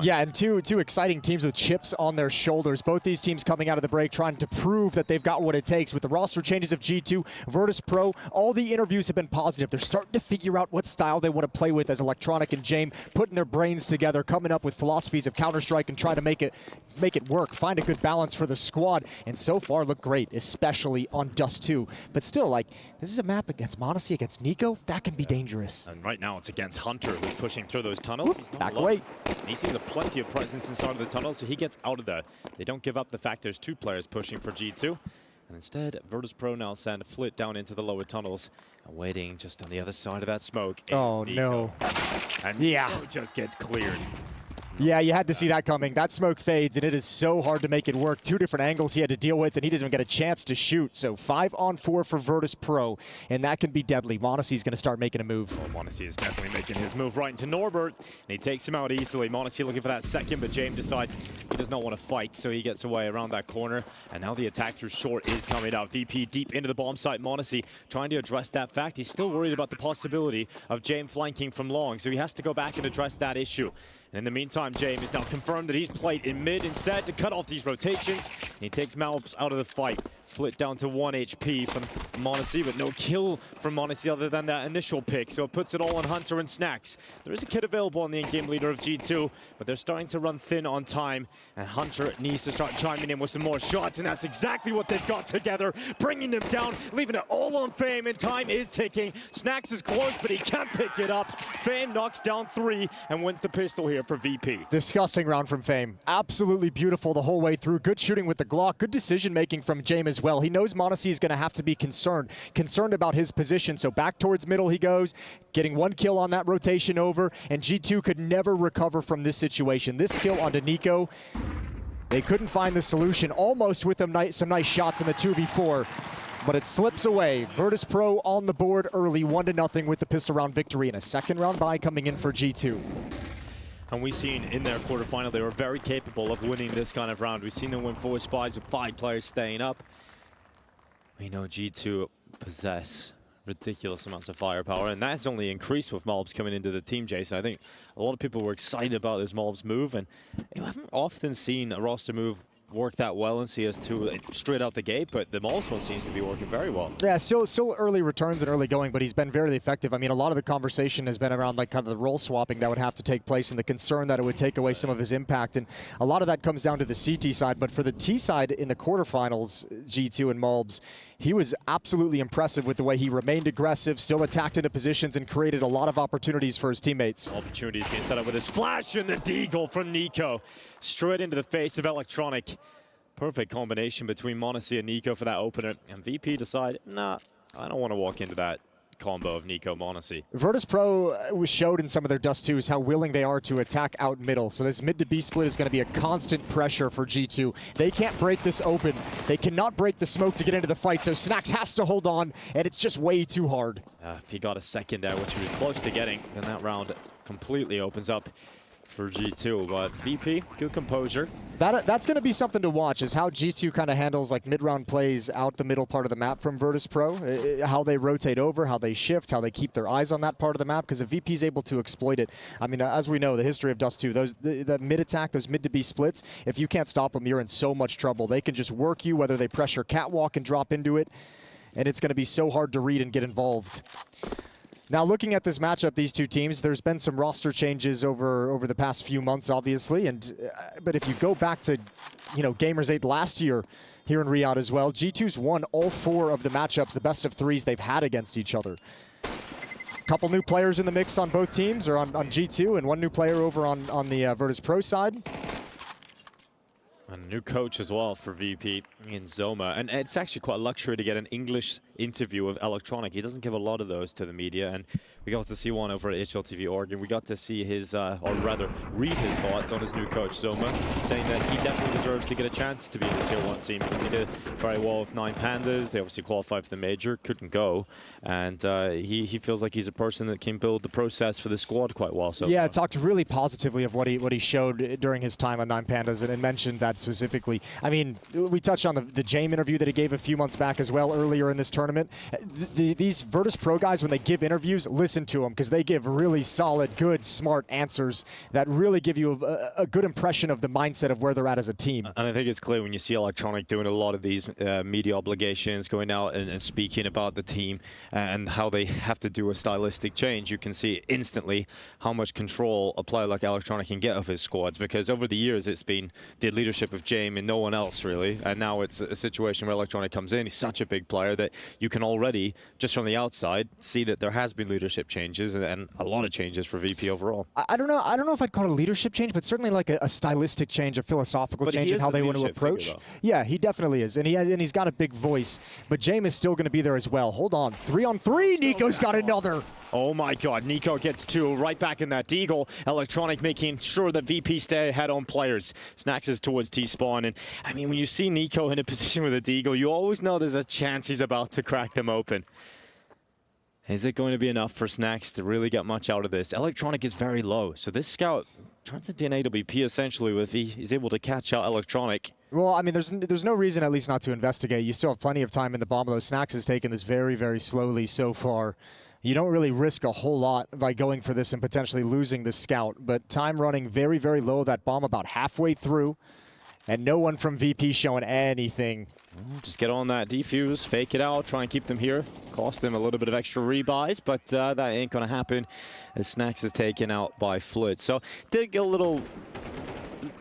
Yeah, and two exciting teams with chips on their shoulders. Both these teams coming out of the break trying to prove that they've got what it takes. With the roster changes of G2, Virtus Pro, all the interviews have been positive. They're starting to figure out what style they want to play with as Electronic and Jame, putting their brains together, coming up with philosophies of Counter-Strike and try to make it work, find a good balance for the squad, and so far look great, especially on Dust 2. But still, like, this is a map against m0NESY, against NiKo, that can be dangerous. And right now it's against Hunter, who's pushing through those tunnels. He's not back alone. away. He sees plenty of presence inside of the tunnel, so he gets out of there. They don't give up the fact there's two players pushing for G2. And instead, Virtus Pro now send Flit down into the lower tunnels, and waiting just on the other side of that smoke. Oh, no. And yeah, NiKo just gets cleared. Yeah, you had to see that coming. That smoke fades, and it is so hard to make it work. Two different angles he had to deal with, and he doesn't even get a chance to shoot. So 5-on-4 for Virtus Pro, and that can be deadly. m0NESY's going to start making a move. Well, m0NESY is definitely making his move right into Norbert, and he takes him out easily. m0NESY looking for that second, but Jame decides he does not want to fight, so he gets away around that corner. And now the attack through short is coming out. VP deep into the bomb site. m0NESY trying to address that fact. He's still worried about the possibility of Jame flanking from long, so he has to go back and address that issue. And in the meantime, Jame has now confirmed that he's played in mid instead to cut off these rotations. And he takes Malps out of the fight. Flit down to 1 HP from m0NESY, but no kill from m0NESY other than that initial pick. So it puts it all on Hunter and Snacks. There is a kid available on the in-game leader of G2, but they're starting to run thin on time. And Hunter needs to start chiming in with some more shots, and that's exactly what they've got together, bringing them down, leaving it all on Fame, and time is ticking. Snacks is close, but he can't pick it up. Fame knocks down 3 and wins the pistol here for VP. Disgusting round from Fame. Absolutely beautiful the whole way through. Good shooting with the Glock. Good decision-making from Jame as well. He knows m0NESY is going to have to be concerned about his position. So back towards middle he goes, getting 1 kill on that rotation over, and G2 could never recover from this situation. This kill onto NiKo, they couldn't find the solution. Almost with them some nice shots in the 2v4. But it slips away. Virtus Pro on the board early, 1-0 with the pistol round victory, and a second round bye coming in for G2. And we've seen in their quarterfinal, they were very capable of winning this kind of round. We've seen them win 4 spies with 5 players staying up. We know G2 possess ridiculous amounts of firepower, and that's only increased with Malbs coming into the team, Jason. I think a lot of people were excited about this Malbs move, and you haven't often seen a roster move work that well in CS2 straight out the gate, but the Malbs one seems to be working very well. Yeah, still early returns and early going, but he's been very effective. I mean, a lot of the conversation has been around like kind of the role swapping that would have to take place and the concern that it would take away some of his impact, and a lot of that comes down to the CT side, but for the T side in the quarterfinals, G2 and Malbs, he was absolutely impressive with the way he remained aggressive, still attacked into positions, and created a lot of opportunities for his teammates. Opportunities being set up with his flash and the deagle from NiKo. Straight into the face of Electronic. Perfect combination between m0NESY and NiKo for that opener. And VP decide, nah, I don't want to walk into that combo of NiKo m0NESY. Virtus Pro showed in some of their Dust 2s how willing they are to attack out middle. So this mid to B split is going to be a constant pressure for G2. They can't break this open. They cannot break the smoke to get into the fight. So Snacks has to hold on, and it's just way too hard. If he got a second there, which he was close to getting, then that round completely opens up for G2, but VP, good composure. That's going to be something to watch, is how G2 kind of handles like mid-round plays out the middle part of the map from Virtus Pro, how they rotate over, how they shift, how they keep their eyes on that part of the map, because if VP is able to exploit it, I mean, as we know, the history of Dust 2, the mid-attack, those mid-to-B splits, if you can't stop them, you're in so much trouble. They can just work you, whether they pressure catwalk and drop into it, and it's going to be so hard to read and get involved. Now, looking at this matchup, these two teams, there's been some roster changes over the past few months, obviously. But if you go back to, Gamers 8 last year here in Riyadh as well, G2's won all 4 of the matchups, the best of 3s they've had against each other. Couple new players in the mix on both teams, or on G2, and 1 new player over on the Virtus Pro side. And a new coach as well for VP in Zoma. And it's actually quite a luxury to get an English interview of Electronic. He doesn't give a lot of those to the media. And we got to see one over at HLTV Oregon. We got to see his, or rather, read his thoughts on his new coach, Zoma, saying that he definitely deserves to get a chance to be in the Tier 1 scene because he did very well with 9 Pandas. They obviously qualified for the major, couldn't go. And he feels like he's a person that can build the process for the squad quite well. So yeah, talked really positively of what he showed during his time on 9 Pandas, and mentioned that specifically. I mean, we touched on the Jame interview that he gave a few months back as well earlier in this tournament. tournament. These Virtus Pro guys, when they give interviews, listen to them because they give really solid, good, smart answers that really give you a good impression of the mindset of where they're at as a team. And I think it's clear when you see Electronic doing a lot of these media obligations, going out and speaking about the team and how they have to do a stylistic change, you can see instantly how much control a player like Electronic can get of his squads, because over the years it's been the leadership of James and no one else really, and now it's a situation where Electronic comes in. He's such a big player that you can already, just from the outside, see that there has been leadership changes and a lot of changes for VP overall. I don't know if I'd call it a leadership change, but certainly like a stylistic change, a philosophical change in how they want to approach. Yeah, he definitely is, and he's got a big voice. But James is still going to be there as well. Hold on, 3-on-3. Nico's got another. Oh my God, Nico gets two right back in that deagle. Electronic making sure that VP stay ahead on players. Snacks is towards T-spawn, and I mean, when you see Nico in a position with a deagle, you always know there's a chance he's about to crack them open. Is it going to be enough for Snacks to really get much out of this? Electronic is very low, so this scout tries to DNA WP essentially with he's able to catch out Electronic. Well, I mean, there's no reason at least not to investigate. You still have plenty of time in the bomb, though. Snacks has taken this very, very slowly so far. You don't really risk a whole lot by going for this and potentially losing the scout, but time running very, very low. That bomb about halfway through, and no one from VP showing anything. Just get on that defuse, fake it out, try and keep them here. Cost them a little bit of extra rebuys, but that ain't going to happen as Snacks is taken out by Flit. So did get a little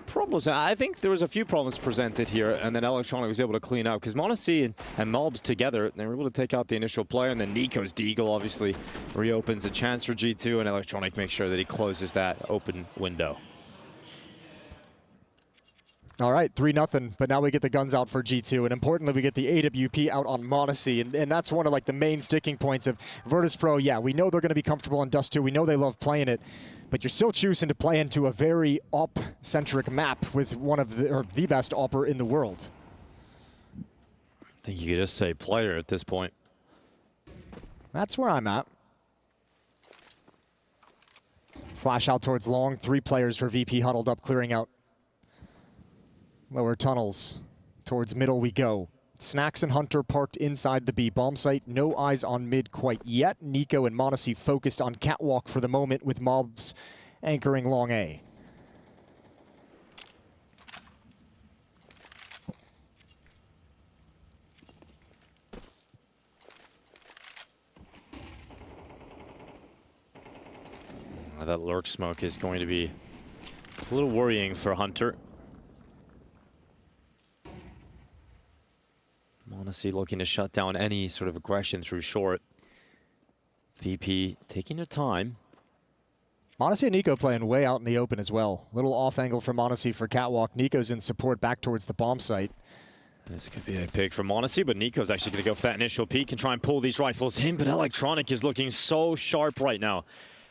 problems. I think there was a few problems presented here, and then Electronic was able to clean up because Monacy and Mobs together, they were able to take out the initial player, and then Nico's deagle obviously reopens a chance for G2, and Electronic makes sure that he closes that open window. All right, 3-0, but now we get the guns out for G2, and importantly, we get the AWP out on Monacy, and that's one of like the main sticking points of Virtus Pro. Yeah, we know they're going to be comfortable in Dust 2. We know they love playing it, but you're still choosing to play into a very AWP-centric map with one of the best AWPer in the world. I think you could just say player at this point. That's where I'm at. Flash out towards long. 3 players for VP huddled up, clearing out lower tunnels. Towards middle we go. Snacks and Hunter parked inside the B bomb site. No eyes on mid quite yet. Nico and Monacy focused on catwalk for the moment, with Mobs anchoring long A. That lurk smoke is going to be a little worrying for Hunter. Monacy looking to shut down any sort of aggression through short. VP taking their time. Monacy and Nico playing way out in the open as well. Little off angle for Monacy for catwalk. Nico's in support back towards the bomb site. This could be a pick for Monacy, but Nico's actually going to go for that initial peek and try and pull these rifles in, but Electronic is looking so sharp right now.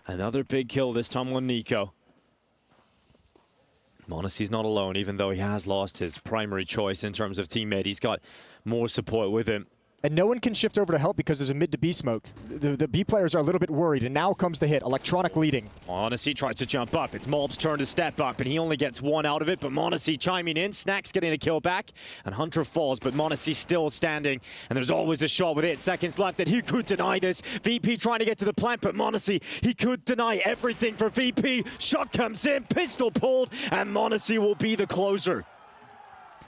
Another big kill, this time on Nico. Monacy's not alone, even though he has lost his primary choice in terms of teammate. He's got more support with him. And no one can shift over to help because there's a mid to B smoke. The B players are a little bit worried, and now comes the hit. Electronic leading. Monacy tries to jump up. It's Mob's turn to step up, and he only gets one out of it, but Monacy chiming in. Snacks getting a kill back, and Hunter falls, but Monacy still standing, and there's always a shot with 8 seconds left, and he could deny this. VP trying to get to the plant, but Monacy, he could deny everything for VP. Shot comes in, pistol pulled, and Monacy will be the closer.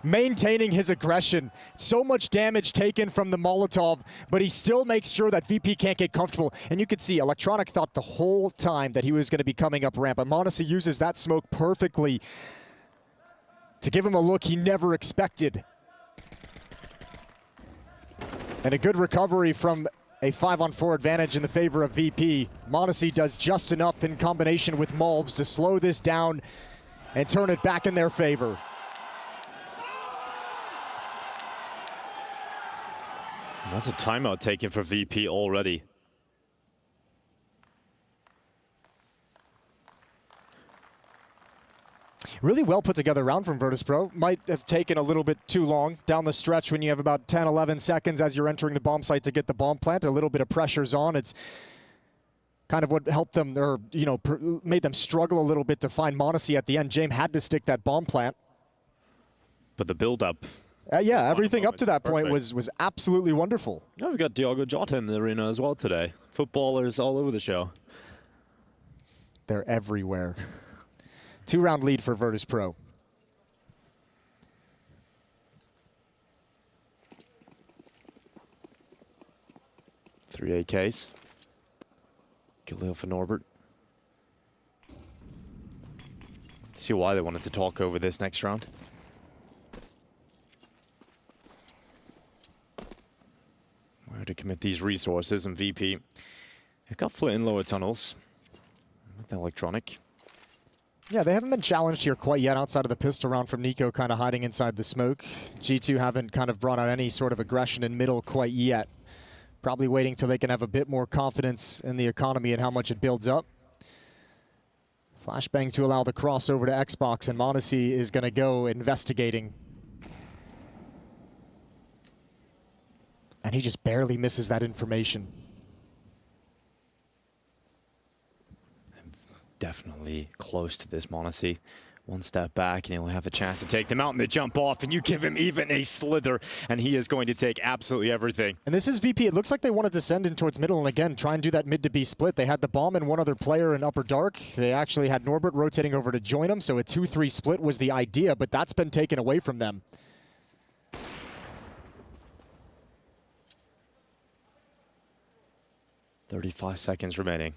Maintaining his aggression. So much damage taken from the Molotov, but he still makes sure that VP can't get comfortable. And you could see Electronic thought the whole time that he was going to be coming up ramp. And Monacy uses that smoke perfectly to give him a look he never expected. And a good recovery from a 5-on-4 advantage in the favor of VP. Monacy does just enough in combination with Mulbs to slow this down and turn it back in their favor. That's a timeout taken for VP already. Really well put together round from Virtus Pro. Might have taken a little bit too long down the stretch when you have about 10, 11 seconds as you're entering the bomb site to get the bomb plant. A little bit of pressure's on. It's kind of what helped them, or made them struggle a little bit to find Monacy at the end. James had to stick that bomb plant. But the build-up. Yeah, everything up to that point was absolutely wonderful. Yeah, we've got Diogo Jota in the arena as well today. Footballers all over the show. They're everywhere. 2-round lead for Virtus Pro. Three AKs. Khalil for Norbert. See why they wanted to talk over this next round. Where to commit these resources, and VP. They've got Flit in lower tunnels. With the electronic. Yeah, they haven't been challenged here quite yet outside of the pistol round from Nico kind of hiding inside the smoke. G2 haven't kind of brought out any sort of aggression in middle quite yet. Probably waiting till they can have a bit more confidence in the economy and how much it builds up. Flashbang to allow the crossover to Xbox, and m0NESY is going to go investigating. And he just barely misses that information. Definitely close to this m0NESY. One step back and he'll have a chance to take them out, and they jump off, and you give him even a slither and he is going to take absolutely everything. And this is VP. It looks like they want to descend in towards middle and again try and do that mid to B split. They had the bomb and one other player in upper dark. They actually had Norbert rotating over to join him, so a 2-3 split was the idea, but that's been taken away from them. .35 seconds remaining.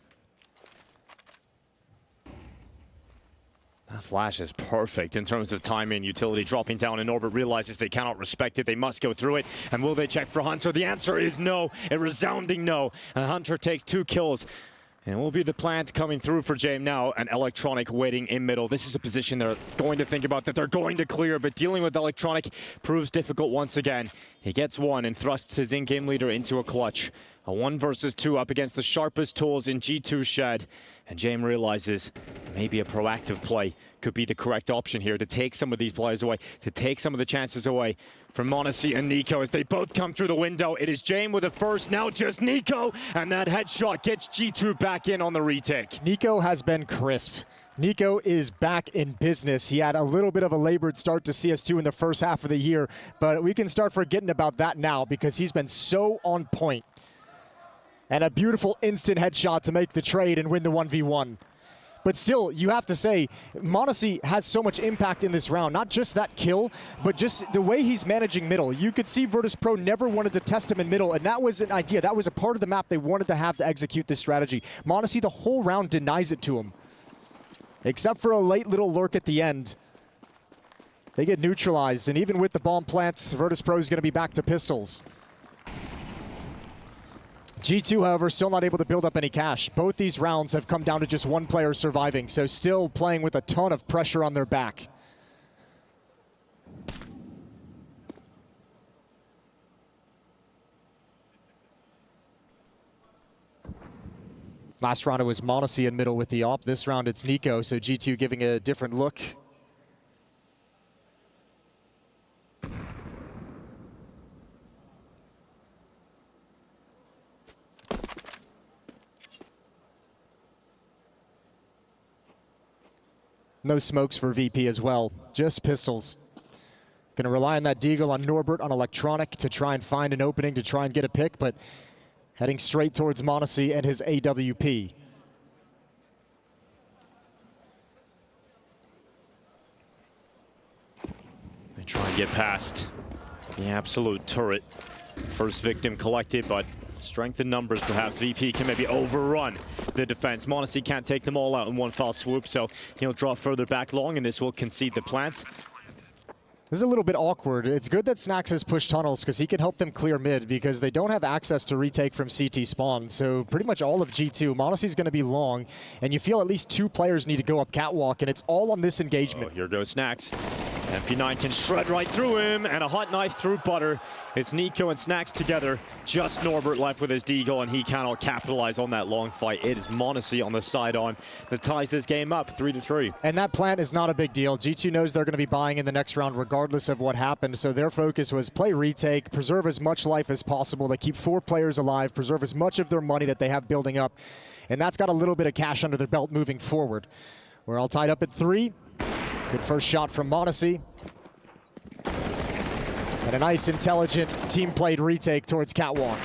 That flash is perfect in terms of timing. Utility dropping down, and Norbert realizes they cannot respect it. They must go through it. And will they check for Hunter? The answer is no. A resounding no. And Hunter takes 2 kills. And it will be the plant coming through for James now. And Electronic waiting in middle. This is a position they're going to think about, that they're going to clear. But dealing with Electronic proves difficult once again. He gets one and thrusts his in-game leader into a clutch. A 1 versus 2 up against the sharpest tools in G2's shed. And James realizes maybe a proactive play could be the correct option here to take some of these players away, to take some of the chances away from m0NESY and Nico as they both come through the window. It is James with a first, now just Nico, and that headshot gets G2 back in on the retake. Nico has been crisp. Nico is back in business. He had a little bit of a labored start to CS2 in the first half of the year, but we can start forgetting about that now because he's been so on point. And a beautiful instant headshot to make the trade and win the 1v1. But still, you have to say, m0NESY has so much impact in this round. Not just that kill, but just the way he's managing middle. You could see Virtus Pro never wanted to test him in middle, and that was an idea. That was a part of the map they wanted to have to execute this strategy. m0NESY the whole round denies it to him. Except for a late little lurk at the end. They get neutralized, and even with the bomb plants, Virtus Pro is going to be back to pistols. G2, however, still not able to build up any cash. Both these rounds have come down to just one player surviving, so still playing with a ton of pressure on their back. Last round it was m0NESY in middle with the op. This round it's Nico, so G2 giving a different look. No smokes for VP as well, just pistols. Gonna rely on that deagle on Norbert on Electronic to try and find an opening to try and get a pick, but heading straight towards m0NESY and his AWP. They try and get past the absolute turret. First victim collected, but strength in numbers, perhaps. VP can maybe overrun the defense. m0NESY can't take them all out in one foul swoop, so he'll draw further back long, and this will concede the plant. This is a little bit awkward. It's good that Snax has pushed tunnels because he can help them clear mid because they don't have access to retake from CT spawn. So pretty much all of G2, m0NESY is going to be long, and you feel at least 2 players need to go up catwalk, and it's all on this engagement. Oh, here goes Snax. MP9 can shred right through him, and a hot knife through butter. It's Nico and Snax together. Just Norbert left with his deagle, and he cannot capitalize on that long fight. It is m0NESY on the sidearm that ties this game up 3-3. And that plant is not a big deal. G2 knows they're going to be buying in the next round regardless of what happened, so their focus was play retake, preserve as much life as possible. They keep 4 players alive, preserve as much of their money that they have building up, and that's got a little bit of cash under their belt moving forward. We're all tied up at 3. Good first shot from m0NESY. And a nice, intelligent, team-played retake towards Catwalk.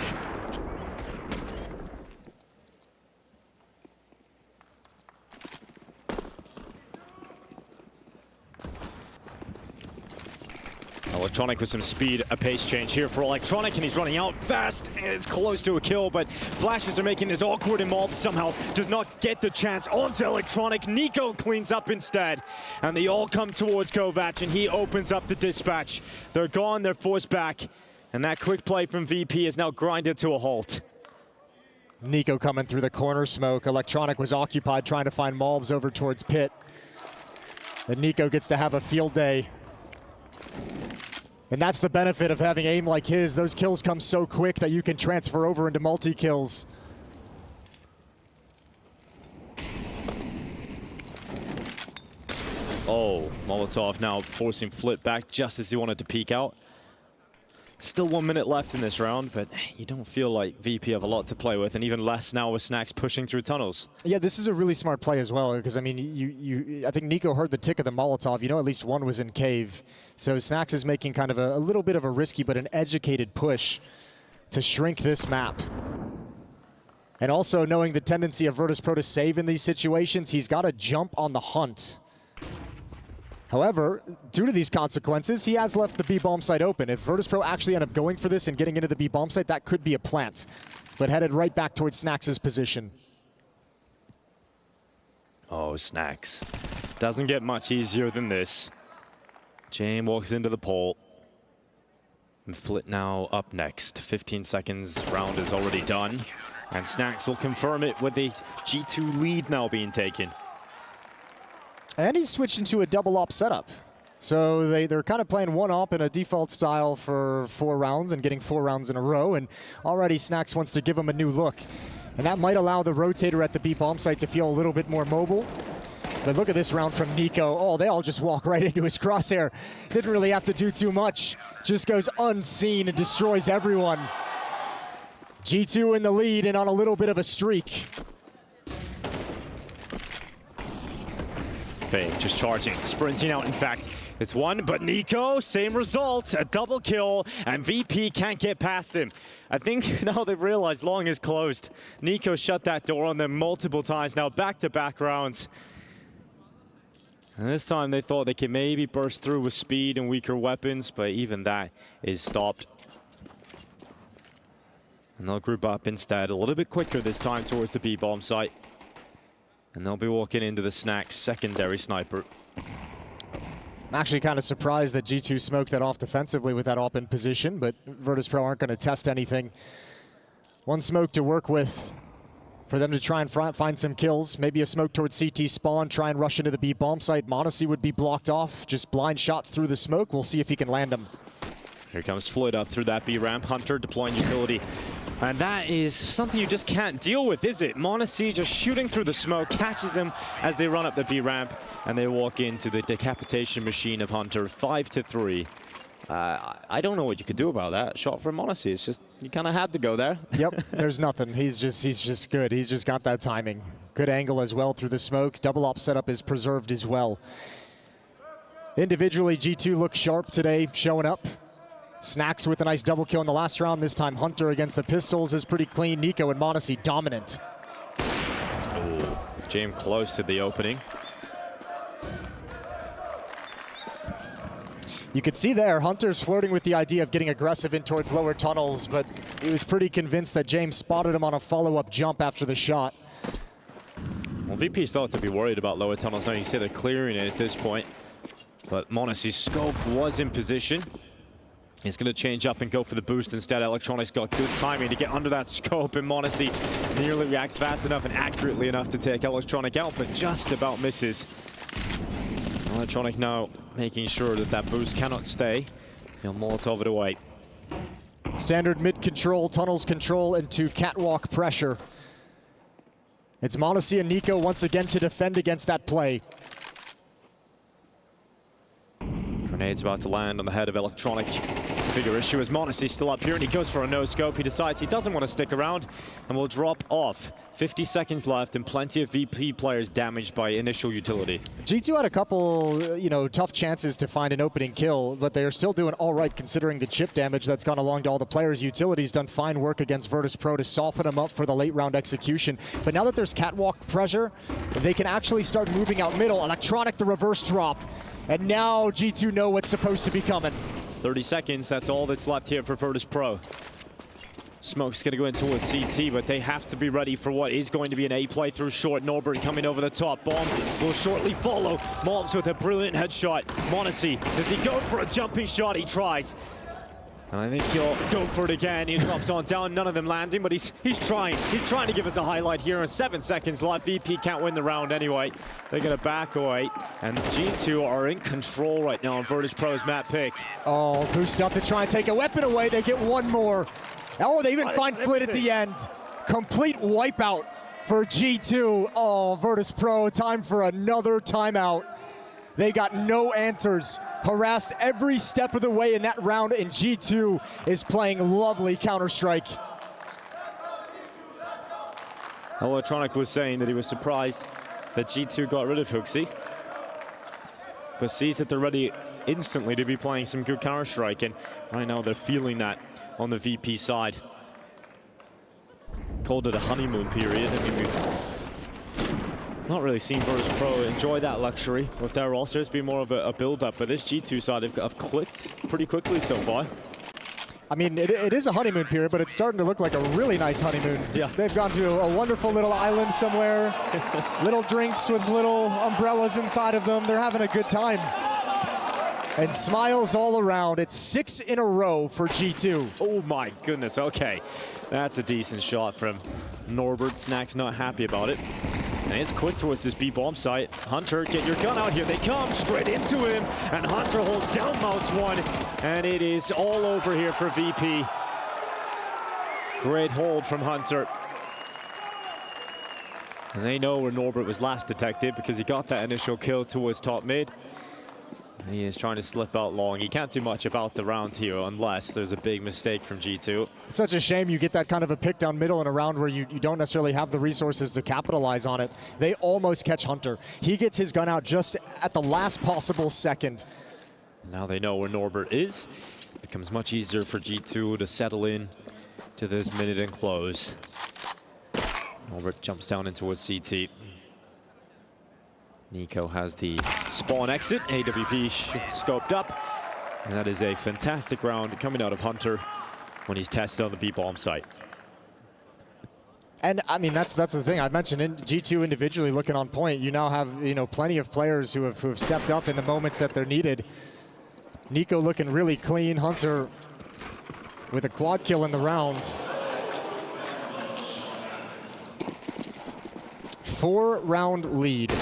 Electronic with some speed, a pace change here for Electronic, and he's running out fast. It's close to a kill, but flashes are making this awkward, and Mob somehow does not get the chance onto Electronic. Nico cleans up instead, and they all come towards Kovac, and he opens up the dispatch. They're gone, they're forced back, and that quick play from VP is now grinded to a halt. Nico coming through the corner smoke. Electronic was occupied trying to find Malbs over towards Pit. And Nico gets to have a field day. And that's the benefit of having aim like his. Those kills come so quick that you can transfer over into multi-kills. Oh, Molotov now forcing Flip back just as he wanted to peek out. Still 1 minute left in this round, but you don't feel like VP have a lot to play with, and even less now with Snacks pushing through tunnels. Yeah, this is a really smart play as well, because I mean, I think Nico heard the tick of the Molotov. You know, at least one was in cave. So Snacks is making kind of a little bit of a risky but an educated push to shrink this map. And also knowing the tendency of VIRTUS to save in these situations, he's got to jump on the hunt. However, due to these consequences, he has left the B bomb site open. If VIRTUS actually end up going for this and getting into the B bomb site, that could be a plant. But headed right back towards Snacks' position. Oh, Snacks. Doesn't get much easier than this. James walks into the pole. And Flit now up next. 15 seconds, round is already done. And Snacks will confirm it with a G2 lead now being taken. And he's switched into a double op setup. So they're kind of playing one op in a default style for 4 rounds and getting 4 rounds in a row. And already Snacks wants to give him a new look. And that might allow the rotator at the B bomb site to feel a little bit more mobile. But look at this round from Nico. Oh, they all just walk right into his crosshair. Didn't really have to do too much. Just goes unseen and destroys everyone. G2 in the lead and on a little bit of a streak. Fame just charging, sprinting out in fact. It's one, but Nico, same result, a double kill, and VP can't get past him. I think now they've realized long is closed. Nico shut that door on them multiple times now, back-to-back rounds. And this time they thought they could maybe burst through with speed and weaker weapons, but even that is stopped. And they'll group up instead, a little bit quicker this time towards the B-bomb site. And they'll be walking into the Snacks secondary sniper. I'm actually kind of surprised that G2 smoked that off defensively with that op in position, but VIRTUS aren't going to test anything. One smoke to work with for them to try and find some kills. Maybe a smoke towards CT spawn, try and rush into the B bomb site. Monacy would be blocked off, just blind shots through the smoke. We'll see if he can land them. Here comes Floyd up through that B ramp. Hunter deploying utility. And that is something you just can't deal with, is it? Monacy just shooting through the smoke, catches them as they run up the B ramp, and they walk into the decapitation machine of Hunter, 5-3. I don't know what you could do about that shot from Monacy. It's just, you kind of had to go there. Yep, there's nothing. He's just good. He's just got that timing. Good angle as well through the smokes. Double op setup is preserved as well. Individually, G2 looks sharp today, showing up. Snacks with a nice double kill in the last round. This time Hunter against the pistols is pretty clean. Nico and Monacy dominant. Oh, James close to the opening. You could see there, Hunter's flirting with the idea of getting aggressive in towards lower tunnels, but he was pretty convinced that James spotted him on a follow-up jump after the shot. Well, VP still have to be worried about lower tunnels now. You see they're clearing it at this point. But Monacy's scope was in position. He's going to change up and go for the boost instead. Electronics got good timing to get under that scope, and Monacy nearly reacts fast enough and accurately enough to take Electronic out, but just about misses. Electronic now making sure that that boost cannot stay. He'll Molotov it away. Standard mid control, tunnels control into catwalk pressure. It's Monacy and Nico once again to defend against that play. Grenade's about to land on the head of Electronic. Bigger issue is m0NESY still up here, and he goes for a no-scope. He decides he doesn't want to stick around and will drop off. 50 seconds left and plenty of VP players damaged by initial utility. G2 had a couple, tough chances to find an opening kill, but they're still doing all right considering the chip damage that's gone along to all the players. Utility's done fine work against Virtus Pro to soften them up for the late round execution. But now that there's catwalk pressure, they can actually start moving out middle. Electronic, the reverse drop. And now G2 know what's supposed to be coming. 30 seconds, that's all that's left here for Virtus Pro. Smoke's going to go into a CT, but they have to be ready for what is going to be an A play through short. Norbert coming over the top. Bomb will shortly follow. Mobs with a brilliant headshot. m0NESY, does he go for a jumping shot? He tries. And I think he'll go for it again. He drops on down, none of them landing, but he's trying. He's trying to give us a highlight here. 7 seconds left. VP can't win the round anyway. They're going to back away. And G2 are in control right now on Virtus Pro's map pick. Oh, boost up to try and take a weapon away. They get one more. Oh, they even find Flit at the end. Complete wipeout for G2. Oh, Virtus Pro, time for another timeout. They got no answers. Harassed every step of the way in that round, and G2 is playing lovely Counter-Strike. Electronic was saying that he was surprised that G2 got rid of HooXi, but sees that they're ready instantly to be playing some good Counter-Strike, and right now they're feeling that on the VP side. Called it a honeymoon period. I mean, we've not really seen Virtus Pro enjoy that luxury with their roster. It's been more of a build-up, but this G2 side have clicked pretty quickly so far. I mean, it is a honeymoon period, but it's starting to look like a really nice honeymoon. Yeah. They've gone to a wonderful little island somewhere, little drinks with little umbrellas inside of them. They're having a good time. And smiles all around. It's 6 in a row for G2. Oh my goodness, okay. That's a decent shot from Norbert. Snack's not happy about it. And it's quick towards this B-bomb site. Hunter, get your gun out here. They come straight into him. And Hunter holds down mouse one. And it is all over here for VP. Great hold from Hunter. And they know where Norbert was last detected because he got that initial kill towards top mid. He is trying to slip out long. He can't do much about the round here unless there's a big mistake from G2. It's such a shame you get that kind of a pick down middle in a round where you don't necessarily have the resources to capitalize on it. They almost catch Hunter. He gets his gun out just at the last possible second. Now they know where Norbert is. It becomes much easier for G2 to settle in to this minute and close. Norbert jumps down into a CT. Nico has the spawn exit. AWP scoped up. And that is a fantastic round coming out of Hunter when he's tested on the B-bomb site. And I mean, that's the thing I mentioned. G2 individually looking on point. You now have plenty of players who have stepped up in the moments that they're needed. Nico looking really clean. Hunter with a quad kill in the round. 4-round lead.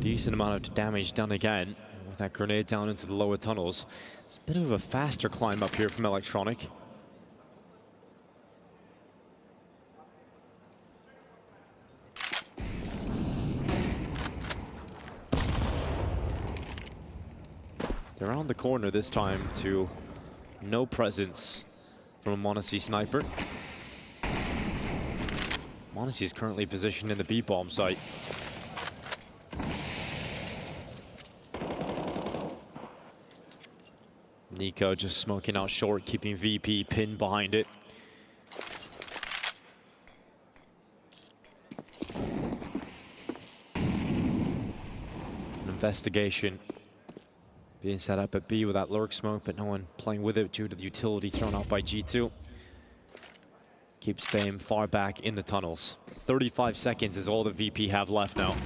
Decent amount of damage done again with that grenade down into the lower tunnels. It's a bit of a faster climb up here from Electronic. They're on the corner this time to no presence from a m0NESY sniper. m0NESY is currently positioned in the B-bomb site. Nico just smoking out short, keeping VP pinned behind it. An investigation being set up at B with that lurk smoke, but no one playing with it due to the utility thrown out by G2. Keeps Fame far back in the tunnels. 35 seconds is all the VP have left now.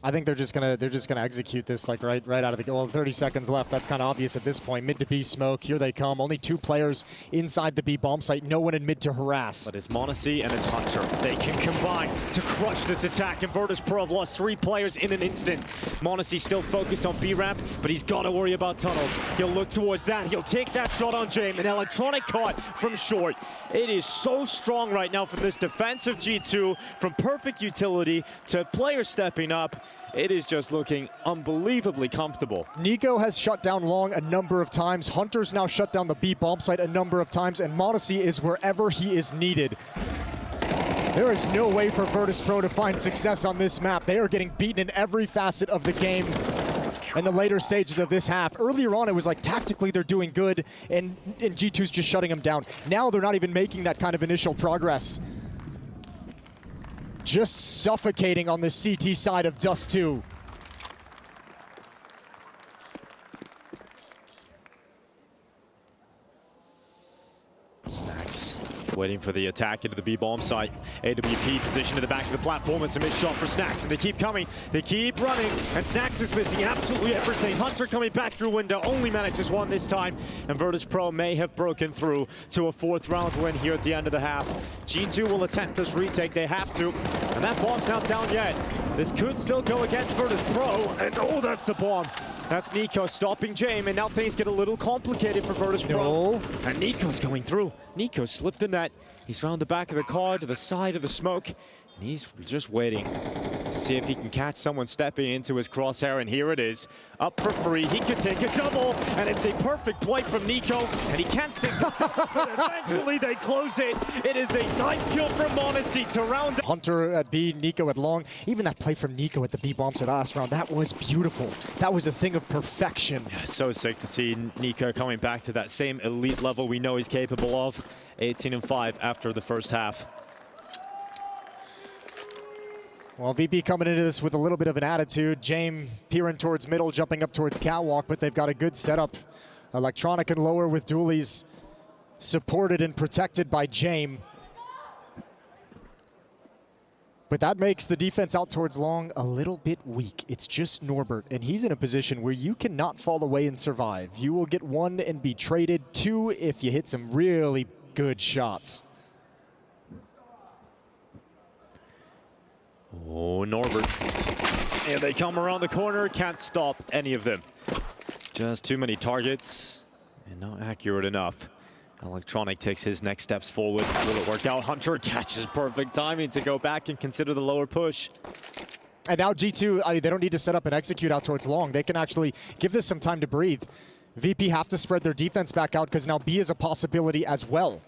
I think they're just gonna execute this like right out of the well. 30 seconds left. That's kind of obvious at this point. Mid to B smoke. Here they come. Only 2 players inside the B bomb site. No one in mid to harass. But it's m0NESY and it's Hunter. They can combine to crush this attack. And VIRTUS have lost 3 players in an instant. m0NESY still focused on B ramp, but he's got to worry about tunnels. He'll look towards that. He'll take that shot on James. An electronic caught from short. It is so strong right now from this defense of G2, from perfect utility to players stepping up. It is just looking unbelievably comfortable. Nico has shut down long a number of times. Hunter's now shut down the B bomb site a number of times, and m0NESY is wherever he is needed. There is no way for VIRTUS to find success on this map. They are getting beaten in every facet of the game in the later stages of this half. Earlier on, it was like tactically they're doing good, and G2's just shutting them down. Now they're not even making that kind of initial progress. Just suffocating on the CT side of Dust 2. Snacks waiting for the attack into the B bomb site. AWP positioned at the back of the platform. It's a missed shot for Snacks, and they keep coming. They keep running, and Snacks is missing absolutely everything. Hunter coming back through window, only manages 1 this time, and VIRTUS may have broken through to a 4th round win here at the end of the half. G2 will attempt this retake. They have to, and that bomb's not down yet. This could still go against VIRTUS, and oh, that's the bomb. That's Nico stopping James, and now things get a little complicated for VIRTUS. And Nico's going through. Nico slipped the net. He's round the back of the car to the side of the smoke, and he's just waiting to see if he can catch someone stepping into his crosshair, and here it is. Up for free. He could take a double, and it's a perfect play from Nico, and he can't sink the but eventually they close it. It is a nice kill from m0NESY to round up. Hunter at B, Nico at long. Even that play from Nico at the B bomb to the last round, that was beautiful. That was a thing of perfection. Yeah, so sick to see Nico coming back to that same elite level we know he's capable of. 18-5 after the first half. Well, VP coming into this with a little bit of an attitude. James peering towards middle, jumping up towards catwalk, but they've got a good setup. Electronic and lower with dualies supported and protected by James. But that makes the defense out towards long a little bit weak. It's just Norbert, and he's in a position where you cannot fall away and survive. You will get 1 and be traded, 2 if you hit some really good shots. Oh, Norbert. And they come around the corner, can't stop any of them. Just too many targets and not accurate enough. Electronic takes his next steps forward. Will it work out? Hunter catches perfect timing to go back and consider the lower push. And now G2, I mean, they don't need to set up and execute out towards long. They can actually give this some time to breathe. VP have to spread their defense back out because now B is a possibility as well.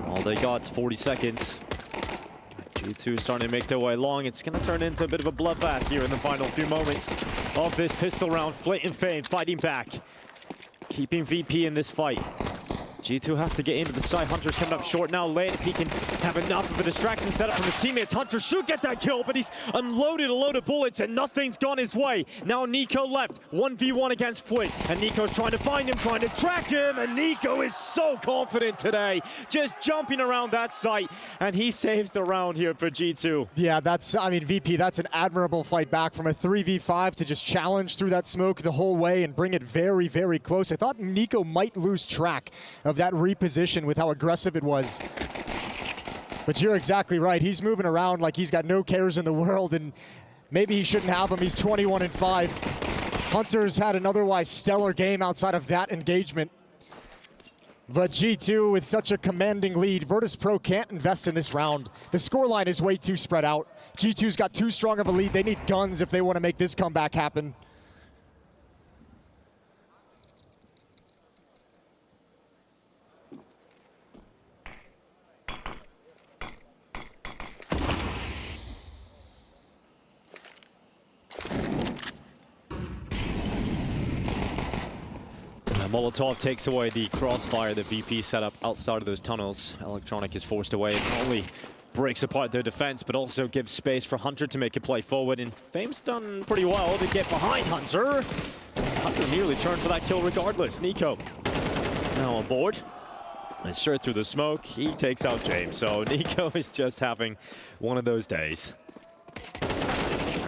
All they got is 40 seconds. G2 starting to make their way long. It's going to turn into a bit of a bloodbath here in the final few moments of this pistol round. Flit and Fame fighting back, keeping VP in this fight. G2 have to get into the side. Hunter's coming up short now, late. If he can have enough of a distraction set up from his teammates, Hunter should get that kill, but he's unloaded a load of bullets and nothing's gone his way. Now Nico left, 1v1 against Flit, and Nico's trying to find him, trying to track him, and Nico is so confident today, just jumping around that site, and he saves the round here for G2. Yeah, that's, I mean, VP, that's an admirable fight back from a 3v5 to just challenge through that smoke the whole way and bring it very, very close. I thought Nico might lose track of that reposition with how aggressive it was. But you're exactly right. He's moving around like he's got no cares in the world, and maybe he shouldn't have them. He's 21-5. Hunter's had an otherwise stellar game outside of that engagement. But G2 with such a commanding lead, VIRTUS can't invest in this round. The scoreline is way too spread out. G2's got too strong of a lead. They need guns if they want to make this comeback happen. Molotov takes away the crossfire that VP set up outside of those tunnels. Electronic is forced away and not only breaks apart their defense, but also gives space for Hunter to make a play forward. And Fame's done pretty well to get behind Hunter. Hunter nearly turned for that kill regardless. Nico now on board. And straight through the smoke, he takes out James. So Nico is just having one of those days.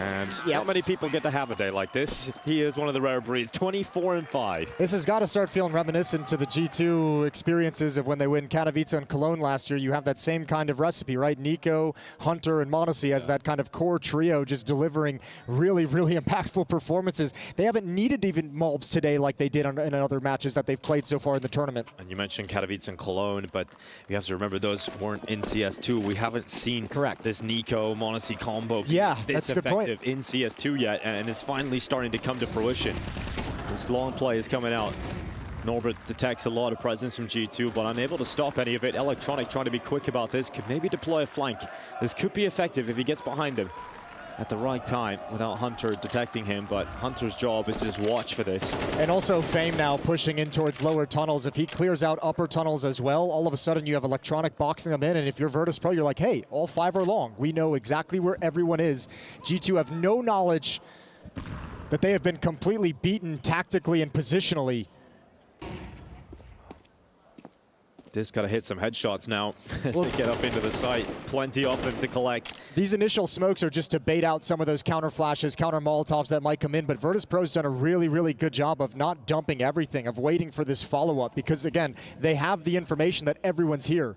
And not many people get to have a day like this. He is one of the rare breeds, 24-5. This has got to start feeling reminiscent to the G2 experiences of when they win Katowice and Cologne last year. You have that same kind of recipe, right? Nico, Hunter, and m0NESY as that kind of core trio just delivering really, really impactful performances. They haven't needed even Malbs today like they did in other matches that they've played so far in the tournament. And you mentioned Katowice and Cologne, but you have to remember those weren't in CS2. We haven't seen this Nico, m0NESY combo that's a good point. In CS2 yet, and it's finally starting to come to fruition. This long play is coming out. Norbert detects a lot of presence from G2, but unable to stop any of it. Electronic trying to be quick about this, could maybe deploy a flank. This could be effective if he gets behind him at the right time without Hunter detecting him, but Hunter's job is to just watch for this. And also Fame now pushing in towards lower tunnels. If he clears out upper tunnels as well, all of a sudden you have Electronic boxing them in, and if you're Virtus Pro, you're like, hey, all 5 are long. We know exactly where everyone is. G2 have no knowledge that they have been completely beaten tactically and positionally. Just got to hit some headshots now as they get up into the site. Plenty of them to collect. These initial smokes are just to bait out some of those counter flashes, counter Molotovs that might come in, but Virtus Pro's done a really, really good job of not dumping everything, of waiting for this follow-up, because again, they have the information that everyone's here.